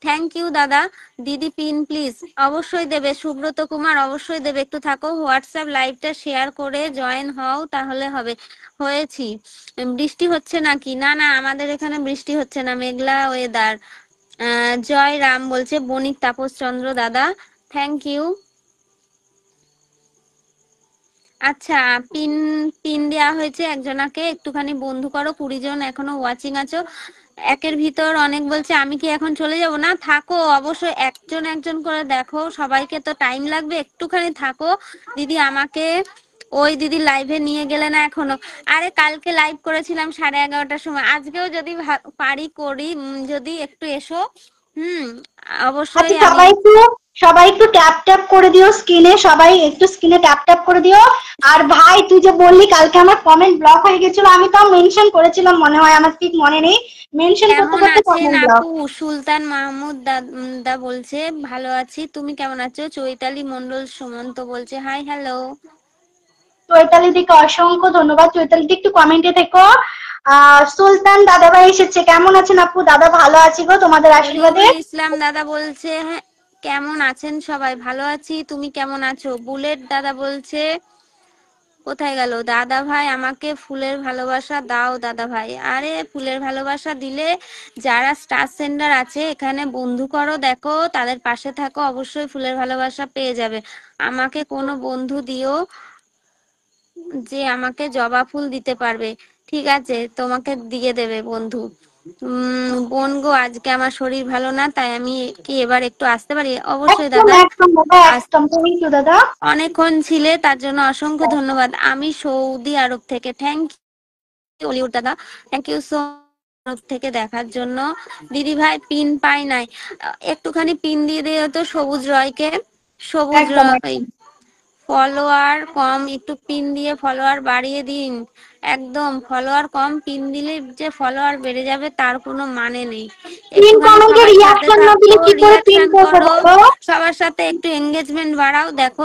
থ্যাংক ইউ দাদা। দিদি পিন প্লিজ, অবশ্যই দেবে। সুব্রত কুমার অবশ্যই দেবে, একটু থাকো, হোয়াটসঅ্যাপ লাইভটা শেয়ার করে জয়েন হও তাহলে হবে। হয়েছি। বৃষ্টি হচ্ছে নাকি? না না আমাদের এখানে বৃষ্টি হচ্ছে না, মেঘলা ওয়েদার। জয় রাম বলছে বণিক তাপস চন্দ্র দাদা, থ্যাংক ইউ। আচ্ছা পিন পিন দেওয়া হয়েছে একজনাকে, একটুখানি বন্ধু করো, 20 জন এখনো ওয়াচিং আছো। একের ভিতর অনেক বলছে আমি কি এখন চলে যাব? না থাকো, অবশ্যই একজন একজন করে দেখো, সবাইকে তো টাইম লাগবে, একটুখানি থাকো। দিদি আমাকে ওই দিদি লাইভে নিয়ে গেলে না এখনো? আরে কালকে লাইভ করেছিলাম 11:30টার সময়, আজকেও যদি পারি করি, যদি একটু এসো। হুম, আচ্ছা অবশ্যই আমি। সবাই একটু ট্যাপ ট্যাপ করে দিও স্ক্রিনে, সবাই একটু স্ক্রিনে ট্যাপ ট্যাপ করে দিও। আর ভাই তুই যে বললি কালকে আমার কমেন্ট ব্লক হয়ে গেছিল, আমি তো মেনশন করেছিলাম মনে হয়, আমার ঠিক মনে নেই, মেনশন করতে কেমন করতে আছেন কমেন্ট ব্লক। আপু? সুলতান মাহমুদ দা বলছে ভালো আছি, তুমি কেমন আছো? চৈতালি মন্ডল সুমন্ত বলছে হাই হ্যালো। চৈতালি দিকে অসংখ্য ধন্যবাদ, চৈতালি দি একটু কমেন্টে থেকো। সুলতান দাদাভাই এসেছে, কেমন আছেন আপু? দাদা ভালো আছি গো তোমাদের আশীর্বাদে। অলিউল ইসলাম দাদা বলছে হ্যাঁ, কেমন আছেন সবাই? ভালো আছি, তুমি কেমন আছো? বুলেট দাদা বলছে কোথায় গেল দাদা ভাই, আমাকে ফুলের ভালোবাসা দাও দাদা ভাই। আরে ফুলের ভালোবাসা দিলে যারা স্টার সেন্টার আছে এখানে বন্ধু করো, দেখো তাদের পাশে থাকো, অবশ্যই ফুলের ভালোবাসা পেয়ে যাবে। আমাকে কোনো বন্ধু দিও যে আমাকে জবা ফুল দিতে পারবে, ঠিক আছে তোমাকে দিয়ে দেবে বন্ধু। বোন গো, আজকে আমার শরীর ভালো না, তাই আমি কি এবার একটু আসতে পারি? অবশ্যই একদম দাদা। একদম দাদা, একদম থ্যাংক ইউ দাদা। অনেকক্ষণ ছিলে তার জন্য অসংখ্য ধন্যবাদ। আমি সৌদি আরব থেকে, থ্যাংক ইউ অলিউড দাদা, থ্যাংক ইউ সো আরব থেকে দেখার জন্য। দিদি ভাই পিন পাই নাই, একটুখানি পিন দিয়ে দিও তো সবুজ রয়কে। সবুজ একদম রয় একদম। ফলোয়ার কম, একটু পিন দিয়ে ফলোয়ার বাড়িয়ে দিন। একদম ফলোয়ার কম, পিন দিলে যে ফলোয়ার বেড়ে যাবে তার কোনো মানে নেই। পিন একটুখানি কমেন্টে সবার সাথে রিয়াকশন না থাকো, দিলে কি করে পিন রিয়াকশন করবো করো, বলো? সবার সাথে একটু এঙ্গেজমেন্ট বাড়াও, দেখো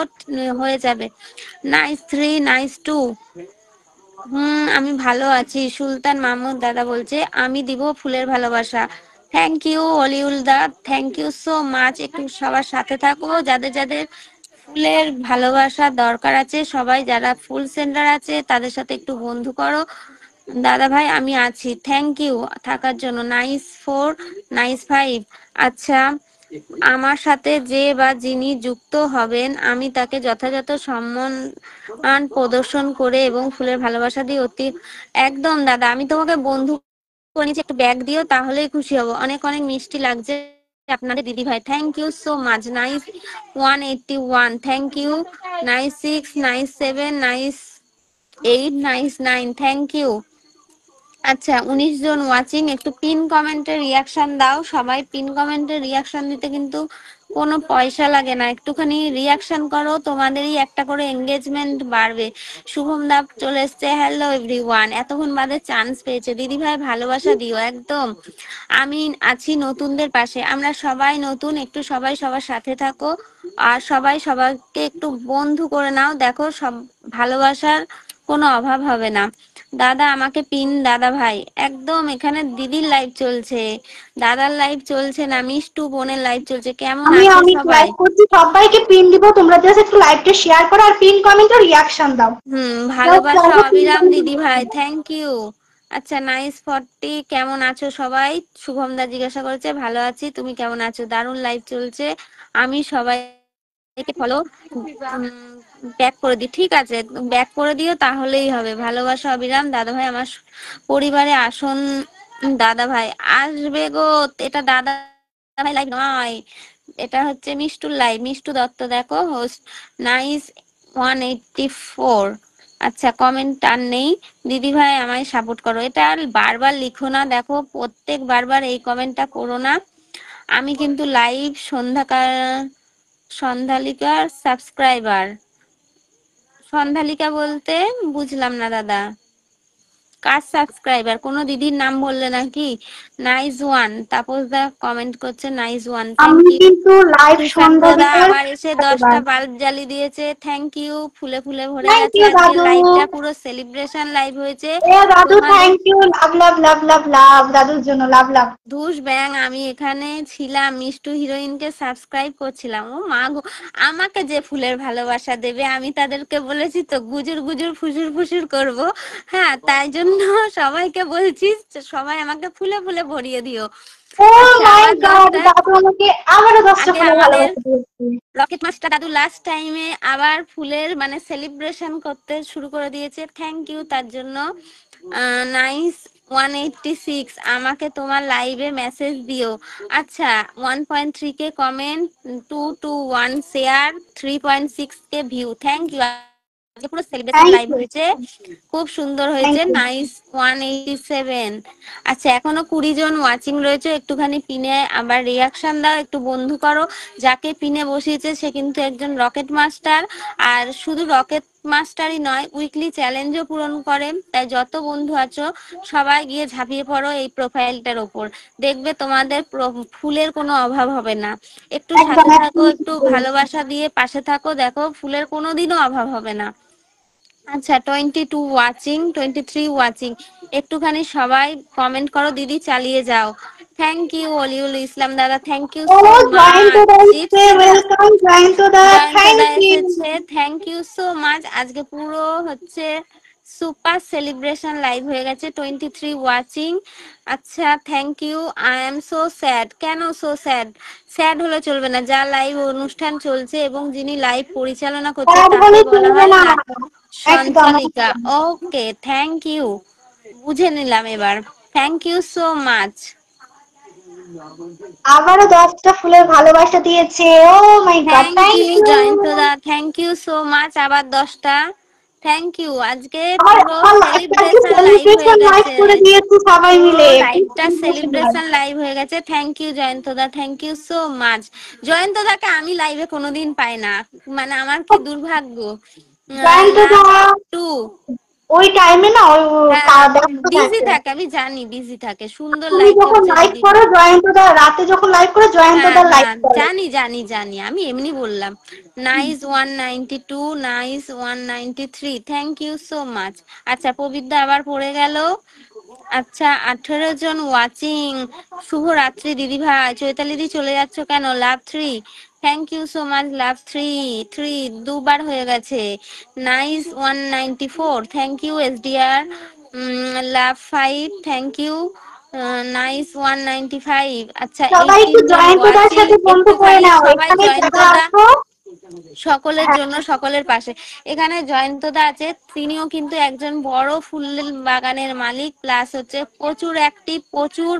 হয়ে যাবে। Nice 3, nice 2। আমি ভালো আছি। সুলতান মাহমুদ দাদা বলছে আমি দিব ফুলের ভালোবাসা। থ্যাংক ইউ অলিউল দা, থ্যাংক ইউ সো মাচ। একটু সবার সাথে থাকো, যাদের যাদের ফুলের ভালোবাসা দরকার আছে, সবাই যারা ফুল সেন্টার আছে তাদের সাথে একটু বন্ধু করো। দাদা ভাই আমি আছি, থ্যাংক ইউ থাকার জন্য। Nice 4, nice 5। আচ্ছা, আমার সাথে যে বা যিনি যুক্ত হবেন আমি তাকে যথাযথ সম্মান প্রদর্শন করে এবং ফুলের ভালোবাসা দিয়ে অতি। একদম দাদা, আমি তোমাকে বন্ধু করে নিচ্ছি, একটু ব্যাগ দিও তাহলেই খুশি হব। অনেক অনেক মিষ্টি লাগছে আপনাদের দিদি ভাই, thank you so much. Nice 181, thank you. Nice 6, nice 7, nice 8, nice 9, thank you. আচ্ছা, 19 জন ওয়াচিং, একটু পিন কমেন্টের রিয়াকশন দাও সবাই। পিন কমেন্টের রিয়াকশন দিতে কিন্তু কোনো পয়সা লাগে না, একটুখানি রিয়াকশন করো, তোমাদেরই একটা করে এঙ্গেজমেন্ট বাড়বে। শুভম দা চলে এসছে, হ্যালো এভরিওয়ান, এতক্ষণ বাদে চান্স পেয়েছে। দিদি ভাই ভালোবাসা দিও একদম, আমি আছি নতুনদের পাশে, আমরা সবাই নতুন, একটু সবাই সবার সাথে থাকো আর সবাই সবাইকে একটু বন্ধু করে নাও, দেখো সব ভালোবাসার কোনো অভাব হবে না। দাদা আমাকে পিন দাদা ভাই, একদম এখানে দিদির লাইভ চলছে, দাদার লাইভ চলছে না, মিষ্টু বোনের লাইভ চলছে। কেমন আমি আছো আমি সবাই? লাইভ করছি, সবাইকে পিন দিব, তোমরা জাস্ট একটু লাইভটা শেয়ার করো আর পিন কমেন্টে রিয়াকশন দাও। জাস্ট ভালোবাসা লাইভে পিন অবিরাম কমেন্টে দিদি ভাই, রিয়াকশন দাও। Thank you. আচ্ছা, নাইস 40, কেমন আছো সবাই? শুভম দা জিজ্ঞাসা করেছে, ভালো আছি, তুমি কেমন আছো? দারুণ লাইভ চলছে, আমি সবাইকে ফলো ব্যাক করে দিই, ঠিক আছে ব্যাক করে দিও তাহলেই হবে। ভালোবাসা অবিরাম দাদা ভাই, আমার পরিবারে আসন দাদা ভাই আসবে গো। এটা দাদা ভাই লাইভ নয়, এটা হচ্ছে মিষ্টুর লাইভ, মিষ্টু দত্ত দেখো হোস্ট। নাইস 184। আচ্ছা, কমেন্ট আর নেই। দিদি ভাই আমায় সাপোর্ট করো, এটা আর বারবার লিখো না, দেখো প্রত্যেক বারবার এই কমেন্টটা করো না। আমি কিন্তু লাইভ সন্ধ্যালিকার সাবস্ক্রাইবার। সন্ধ্যালিকা বলতে বুঝলাম না দাদা, কার সাবস্ক্রাইবার? কোনো দিদির নাম বললে নাকি? নাইস ওয়ান, তাপস দা কমেন্ট করছে নাইস ওয়ান, থ্যাংক আমি ইউ। কিন্তু লাইভ সুশান্ত সন্ধ্যা দা দিকার আবার এসে 10টা বাল্ব জ্বালিয়ে দিয়েছে, থ্যাংক ইউ। ফুলে ফুলে ভরে থ্যাংক গেছে ইউ আজকে দাদু। লাইভটা, পুরো সেলিব্রেশন লাইভ হয়েছে এ দাদু তোমাদের। থ্যাংক ইউ, লাভ লাভ লাভ লাভ লাভ, দাদুর জন্য লাভ লাভ। ধুস ব্যাং, আমি এখানে ছিলাম মিষ্টু হিরোইনকে সাবস্ক্রাইব করছিলাম। ও মা গো, আমাকে যে ফুলের ভালোবাসা দেবে আমি তাদেরকে বলেছি তো গুজুর গুজুর ফুসুর ফুসুর করব। হ্যাঁ, তাই জন্য সবাইকে বলছি সবাই আমাকে ফুলে ফুলে ভরিয়ে দিও। ও আচ্ছা, মাই আবার গড, 10টা। দাদু আমাকে আবারও 10টা আগে ফুলের আমাদের ভালোবাসা দিয়েছে। রকেট মাস্টার দাদু লাস্ট টাইমে আবার ফুলের মানে সেলিব্রেশন করতে শুরু করে দিয়েছে, থ্যাংক ইউ তার জন্য। নাইস 186, আমাকে তোমার লাইভে মেসেজ দিও। আচ্ছা, 1.3 K comment, 221 share, 3.6 K view, thank you পুরো সেলিব্রেশন থ্যাংক লাইভ ইউ, হয়েছে, খুব সুন্দর থ্যাংক হয়েছে। ইউ। নাইস 187। আচ্ছা এখনো 20 জন ওয়াচিং রয়েছে, একটুখানি পিনে আবার রিয়াকশন দাও, একটু বন্ধু করো। যাকে পিনে বসিয়েছে সে কিন্তু একজন রকেট মাস্টার, আর শুধু রকেট মাস্টারই নয়, উইকলি চ্যালেঞ্জও পূরণ করে। তাই যত বন্ধু আছো সবাই গিয়ে ঝাঁপিয়ে পড়ো এই প্রোফাইলটার ওপর, দেখবে তোমাদের ফুলের কোনো অভাব হবে না। একটু একদম সাথে থাকো, একদম একটু ঠিক বলেছো। ভালোবাসা দিয়ে পাশে থাকো, দেখো ফুলের কোনোদিনও অভাব হবে না। আচ্ছা 22 ওয়াচিং, 23 ওয়াচিং, একটুখানি সবাই কমেন্ট করো দিদি, চালিয়ে যাও। থ্যাংক ইউ অলিউল ইসলাম দাদা, থ্যাংক ইউ ও সো মাচ। জয়ন্তদা এসছে, ওয়েলকাম জয়ন্তদা, জয়ন্তদা থ্যাংক ইউ। এসেছে, থ্যাংক ইউ সো মাচ। আজকে পুরো হচ্ছে সুপার সেলিব্রেশন লাইভ হয়ে গেছে, 23 ওয়াচিং। আচ্ছা thank you. I am so sad. কেন সো স্যাড? স্যাড হলে চলবে না, যা লাইভ অনুষ্ঠান চলছে এবং যিনি লাইভ পরিচালনা করছে স্যাড তাকে হলে বলা চলবে হয় না, একদম সঞ্চালিকা। একদম। ওকে থ্যাংক ইউ, বুঝে নিলাম এবার। Thank you so much. আবারও 10টা ফুলের ভালোবাসা দিয়েছে, oh my god, thank thank you you. জয়ন্তদা, থ্যাংক ইউ সো মাচ, আবার 10টা। Thank you. আজকে আমার পুরো আমার লাইফটা কি সেলিব্রেশন লাইভ হয়ে সেলিব্রেশন লাইভ গেছে, করে দিয়েছে সবাই পুরো মিলে, কি লাইভটা সেলিব্রেশন। সেলিব্রেশন লাইভ হয়ে গেছে। থ্যাংক ইউ জয়ন্তদা, থ্যাংক ইউ সো মাচ। জয়ন্তদাকে আমি লাইভে কোনোদিন পাই না, মানে আমার কি দুর্ভাগ্য। জয়ন্তদা লাস্ট টু। ওই টাইমে না, ওই হ্যাঁ ব্যস্ত বিজি থাকে। থাকে, আমি জানি বিজি থাকে, সুন্দর তুমি লাইভ যখন করছে লাইভ দিদিভাই। করো জয়ন্তদা, রাতে যখন লাইভ করো হ্যাঁ জয়ন্তদা লাইভ হ্যাঁ করে। জানি জানি জানি, আমি এমনি বললাম। Nice 192, nice 193, thank you so much. আচ্ছা পবিত্র আবার পড়ে গেল। আচ্ছা 18 জন ওয়াচিং, শুভ রাত্রি দিদি ভাই। চৈতালি দি চলে যাচ্ছ কেন? Love 3, thank you so much. Love 3 দুবার হয়ে গেছে। Nice 194, thank you SDR. Love 5, thank you. Nice 195। আচ্ছা সবাই একটু 18 জন জয়ন্তদার ওয়াচিং, সাথে বন্ধু করে একটুখানি নাও, সবাই এখানে যারা জয়ন্তদা আছো। সকলের হ্যাঁ, জন্য, সকলের পাশে। এখানে জয়ন্তদা আছে, তিনিও কিন্তু একজন বড় ফুল বাগানের মালিক, প্লাস হচ্ছে প্রচুর অ্যাক্টিভ, প্রচুর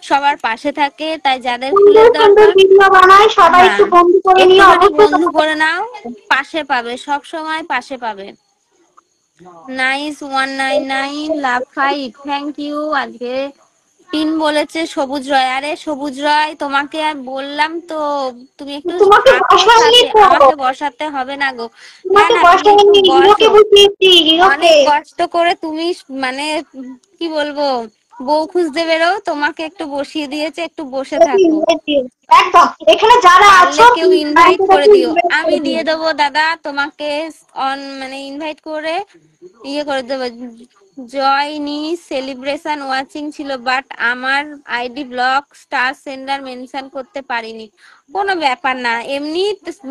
সবার পাশে থাকে। তাই যাদের সুন্দর ফুলের সুন্দর দরকার, ভিডিও বানায়, সবাই একটু হ্যাঁ বন্ধু করে নিয়ে একটুখানি অবশ্যই বন্ধু তোমাদের। করে নাও, পাশে পাবে, সব সময় পাশে পাবে। Nice 199, love 5, thank you. আজকে পিন বলেছে সবুজ রয়। আরে সবুজ রয় তোমাকে আর বললাম তো, তুমি একটু তোমাকে থাকো বসাইনি সাথে, তো, আমাকে বসাতে হবে না গো। না তোমাকে না তুমি একটু বসাইনি, হিরোকে বসো। বসিয়েছি, হিরোকে। অনেক কষ্ট করে তুমি মানে কি বলবো, বউ খুঁজতে বেরো, তোমাকে একটু বসিয়ে দিয়েছে, একটু বসে থাকো। একদম, এখানে যারা পারলে আছো কেউ প্লিজ ইনভাইট করে জয়ন্তদাকে দিও, ইনভাইট আমি করে দিও। দিয়ে দেবো দাদা তোমাকে। অন মানে ইনভাইট করে ইয়ে করে দেবো। জয়নি সেলিব্রেশন ওয়াচিং ছিল, বাট আমার ID block, star sender mention করতে পারিনি। কোনো ব্যাপার না, এমনি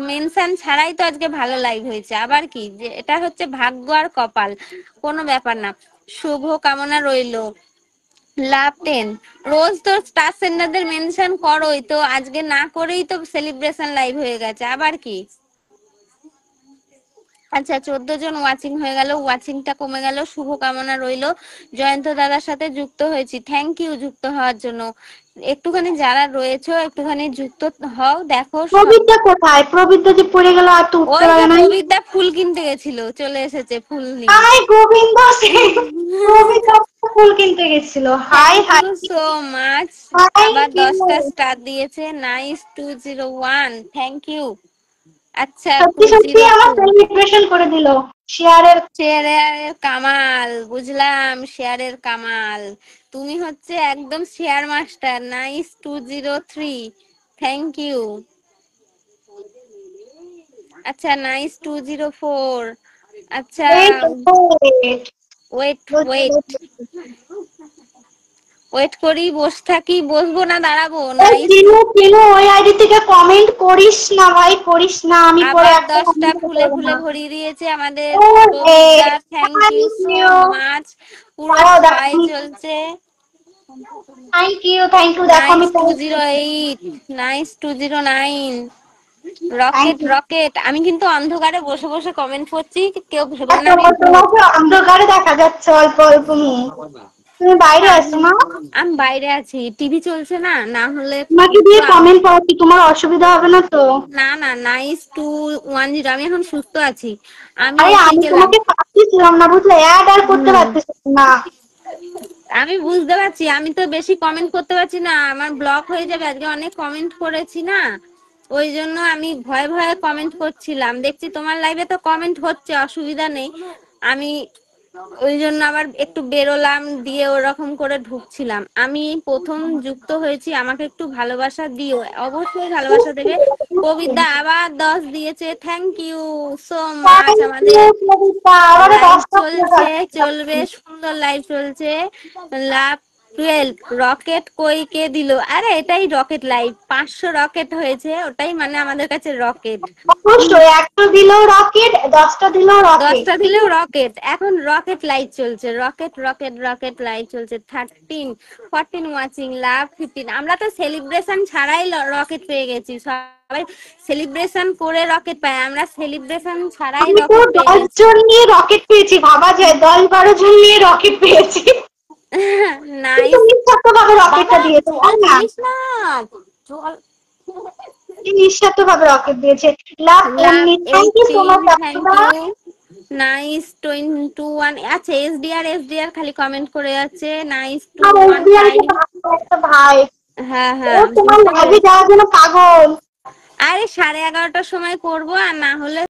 মেনশন ছাড়াই তো আজকে ভালো লাইভ হয়েছে, আবার কি, যে এটা হচ্ছে ভাগ্য আর কপাল, কোনো ব্যাপার না। শুভ কামনা রইলো। লাভ 10, রোজ তো স্টার সেন্ডারদের মেনশন করোই তো, আজকে না করেই তো সেলিব্রেশন লাইভ হয়ে গেছে, আবার কি। আচ্ছা 14 জন ওয়াচিং হয়ে গেল, ওয়াচিংটা কমে গেল, শুভকামনা রইলো। জয়ন্ত দাদার সাথে যুক্ত হয়েছি, থ্যাংক ইউ যুক্ত হওয়ার জন্য। একটুখানি যারা রয়েছে একটুখানি যুক্ত হও, দেখো প্রবীরদা কোথায়? প্রবীরদা যে পড়ে গেল, আর তো উঠতে ওই যে পারে না। প্রবীরদা ফুল কিনতে গেছিল, চলে এসেছে ফুল নিয়ে। হাই গোবিন্দ সিং, প্রবীরদা ফুল কিনতে গেছিল, hi thank hi. You so much. আবার থ্যাংক ইউ। 10টা স্টার দিয়েছে, নাইস 201, থ্যাংক ইউ। আচ্ছা সত্যি সত্যি আমার 202, সেলিব্রেশন করে দিল শেয়ারের। শেয়ারের কামাল, বুঝলাম শেয়ারের কামাল, তুমি হচ্ছে একদম share master. Nice 203, thank you. আচ্ছা নাইস 204। আচ্ছা wait wait wait wait wait করি, বসে থাকি, বসবো না দাঁড়াবো। নাইস। চিনু চিনু, ওই আইডি থেকে কমেন্ট করিস না ভাই, করিস না, আমি পরে আবার একটা 10টা কমেন্ট ফুলে করবো ফুলে না। ভরিয়ে দিয়েছে আমাদের ও হে, প্রবীরদা, thank you thank so you. Much. পুরো দাঁড়াও দেখো, ছয় চলছে। থ্যাংক ইউ, দেখো আমি nice 208, nice 209, thank rocket you. Rocket. আমি কিন্তু অন্ধকারে বসে বসে কমেন্ট করছি, কেউ ভেবো আর না আমি ভূত। তোমাকে অন্ধকারে দেখা যাচ্ছে অল্প অল্প মুখ। তুমি বাইরে আছো না? আমি বাইরে আছি, টিভি চলছে না, না হলে তোমাকে একটু দিয়ে কমেন্ট পড়াচ্ছি, তোমার অসুবিধা হবে না তো? না না, 9210, আমি এখন সুস্থ আছি। আমি আরে এসে আমি গেলাম। তোমাকে পাঠিয়েছিলাম না, বুঝলে? অ্যাড আর করতে হুম, পারতেছিলাম না। আমি বুঝতে পারছি, আমি তো বেশি কমেন্ট করতে পারছি না, আমার ব্লক হয়ে যাবে, আজকে অনেক কমেন্ট করেছি না, ওই জন্য আমি ভয়ে ভয়ে কমেন্ট করছিলাম। দেখছি তোমার লাইভে তো কমেন্ট হচ্ছে, অসুবিধা নেই। আমি ওই জন্য আবার একটু বেরোলাম, দিয়ে ওরকম করে ঢুকছিলাম। আমি প্রথম যুক্ত হয়েছি, আমাকে একটু ভালোবাসা দিও, অবশ্যই ভালোবাসা দেবে। কবিতা আবার 10 দিয়েছে, thank you so much. Thank আমাদের you, কবিতা। আমারও লাইভ 10টা করে চলছে, আসছে। চলবে, সুন্দর লাইভ চলছে। লাভ 12 রকেট কই কে দিল? আরে এটাই রকেট লাইভ, 500 রকেট হয়েছে, ওটাই মানে আমাদের কাছে রকেট। অবশ্যই, একটা দিলেও রকেট, 10টা দিলেও রকেট। 10টা দিলেও রকেট। এখন রকেট লাইট চলছে, রকেট রকেট রকেট লাইট চলছে। 14 ওয়াচিং, লাভ 15। আমরা তো সেলিব্রেশন ছাড়াই রকেট পেয়ে গেছি, সবাই সেলিব্রেশন করে রকেট পায়, আমরা সেলিব্রেশন ছাড়াই আমি তো রকেট পেয়ে 10 গেছি। জন নিয়ে রকেট পেয়েছি, ভাবা যায়, 10-12 জন নিয়ে রকেট পেয়েছি। কিন্তু নাইস। নিঃস্বার্থ ভাবে রকেটটা বাবা দিয়েছে, জল তাই না? খাইস না, জল। নিঃস্বার্থ ভাবে রকেট দিয়েছে। Love love 19, thank you so 18, much thank আপনারা। ইউ। নাইস 21। আচ্ছা, এসডিআর খালি কমেন্ট করে যাচ্ছে। নাইস আর এসবিআর 215। একটা ভাই, হ্যাঁ ও হ্যাঁ, তোমার বুঝতে লাইভে পেরেছি। যাওয়ার জন্য পাগল। আরে 11:30টার সময় করবো, আর না হলে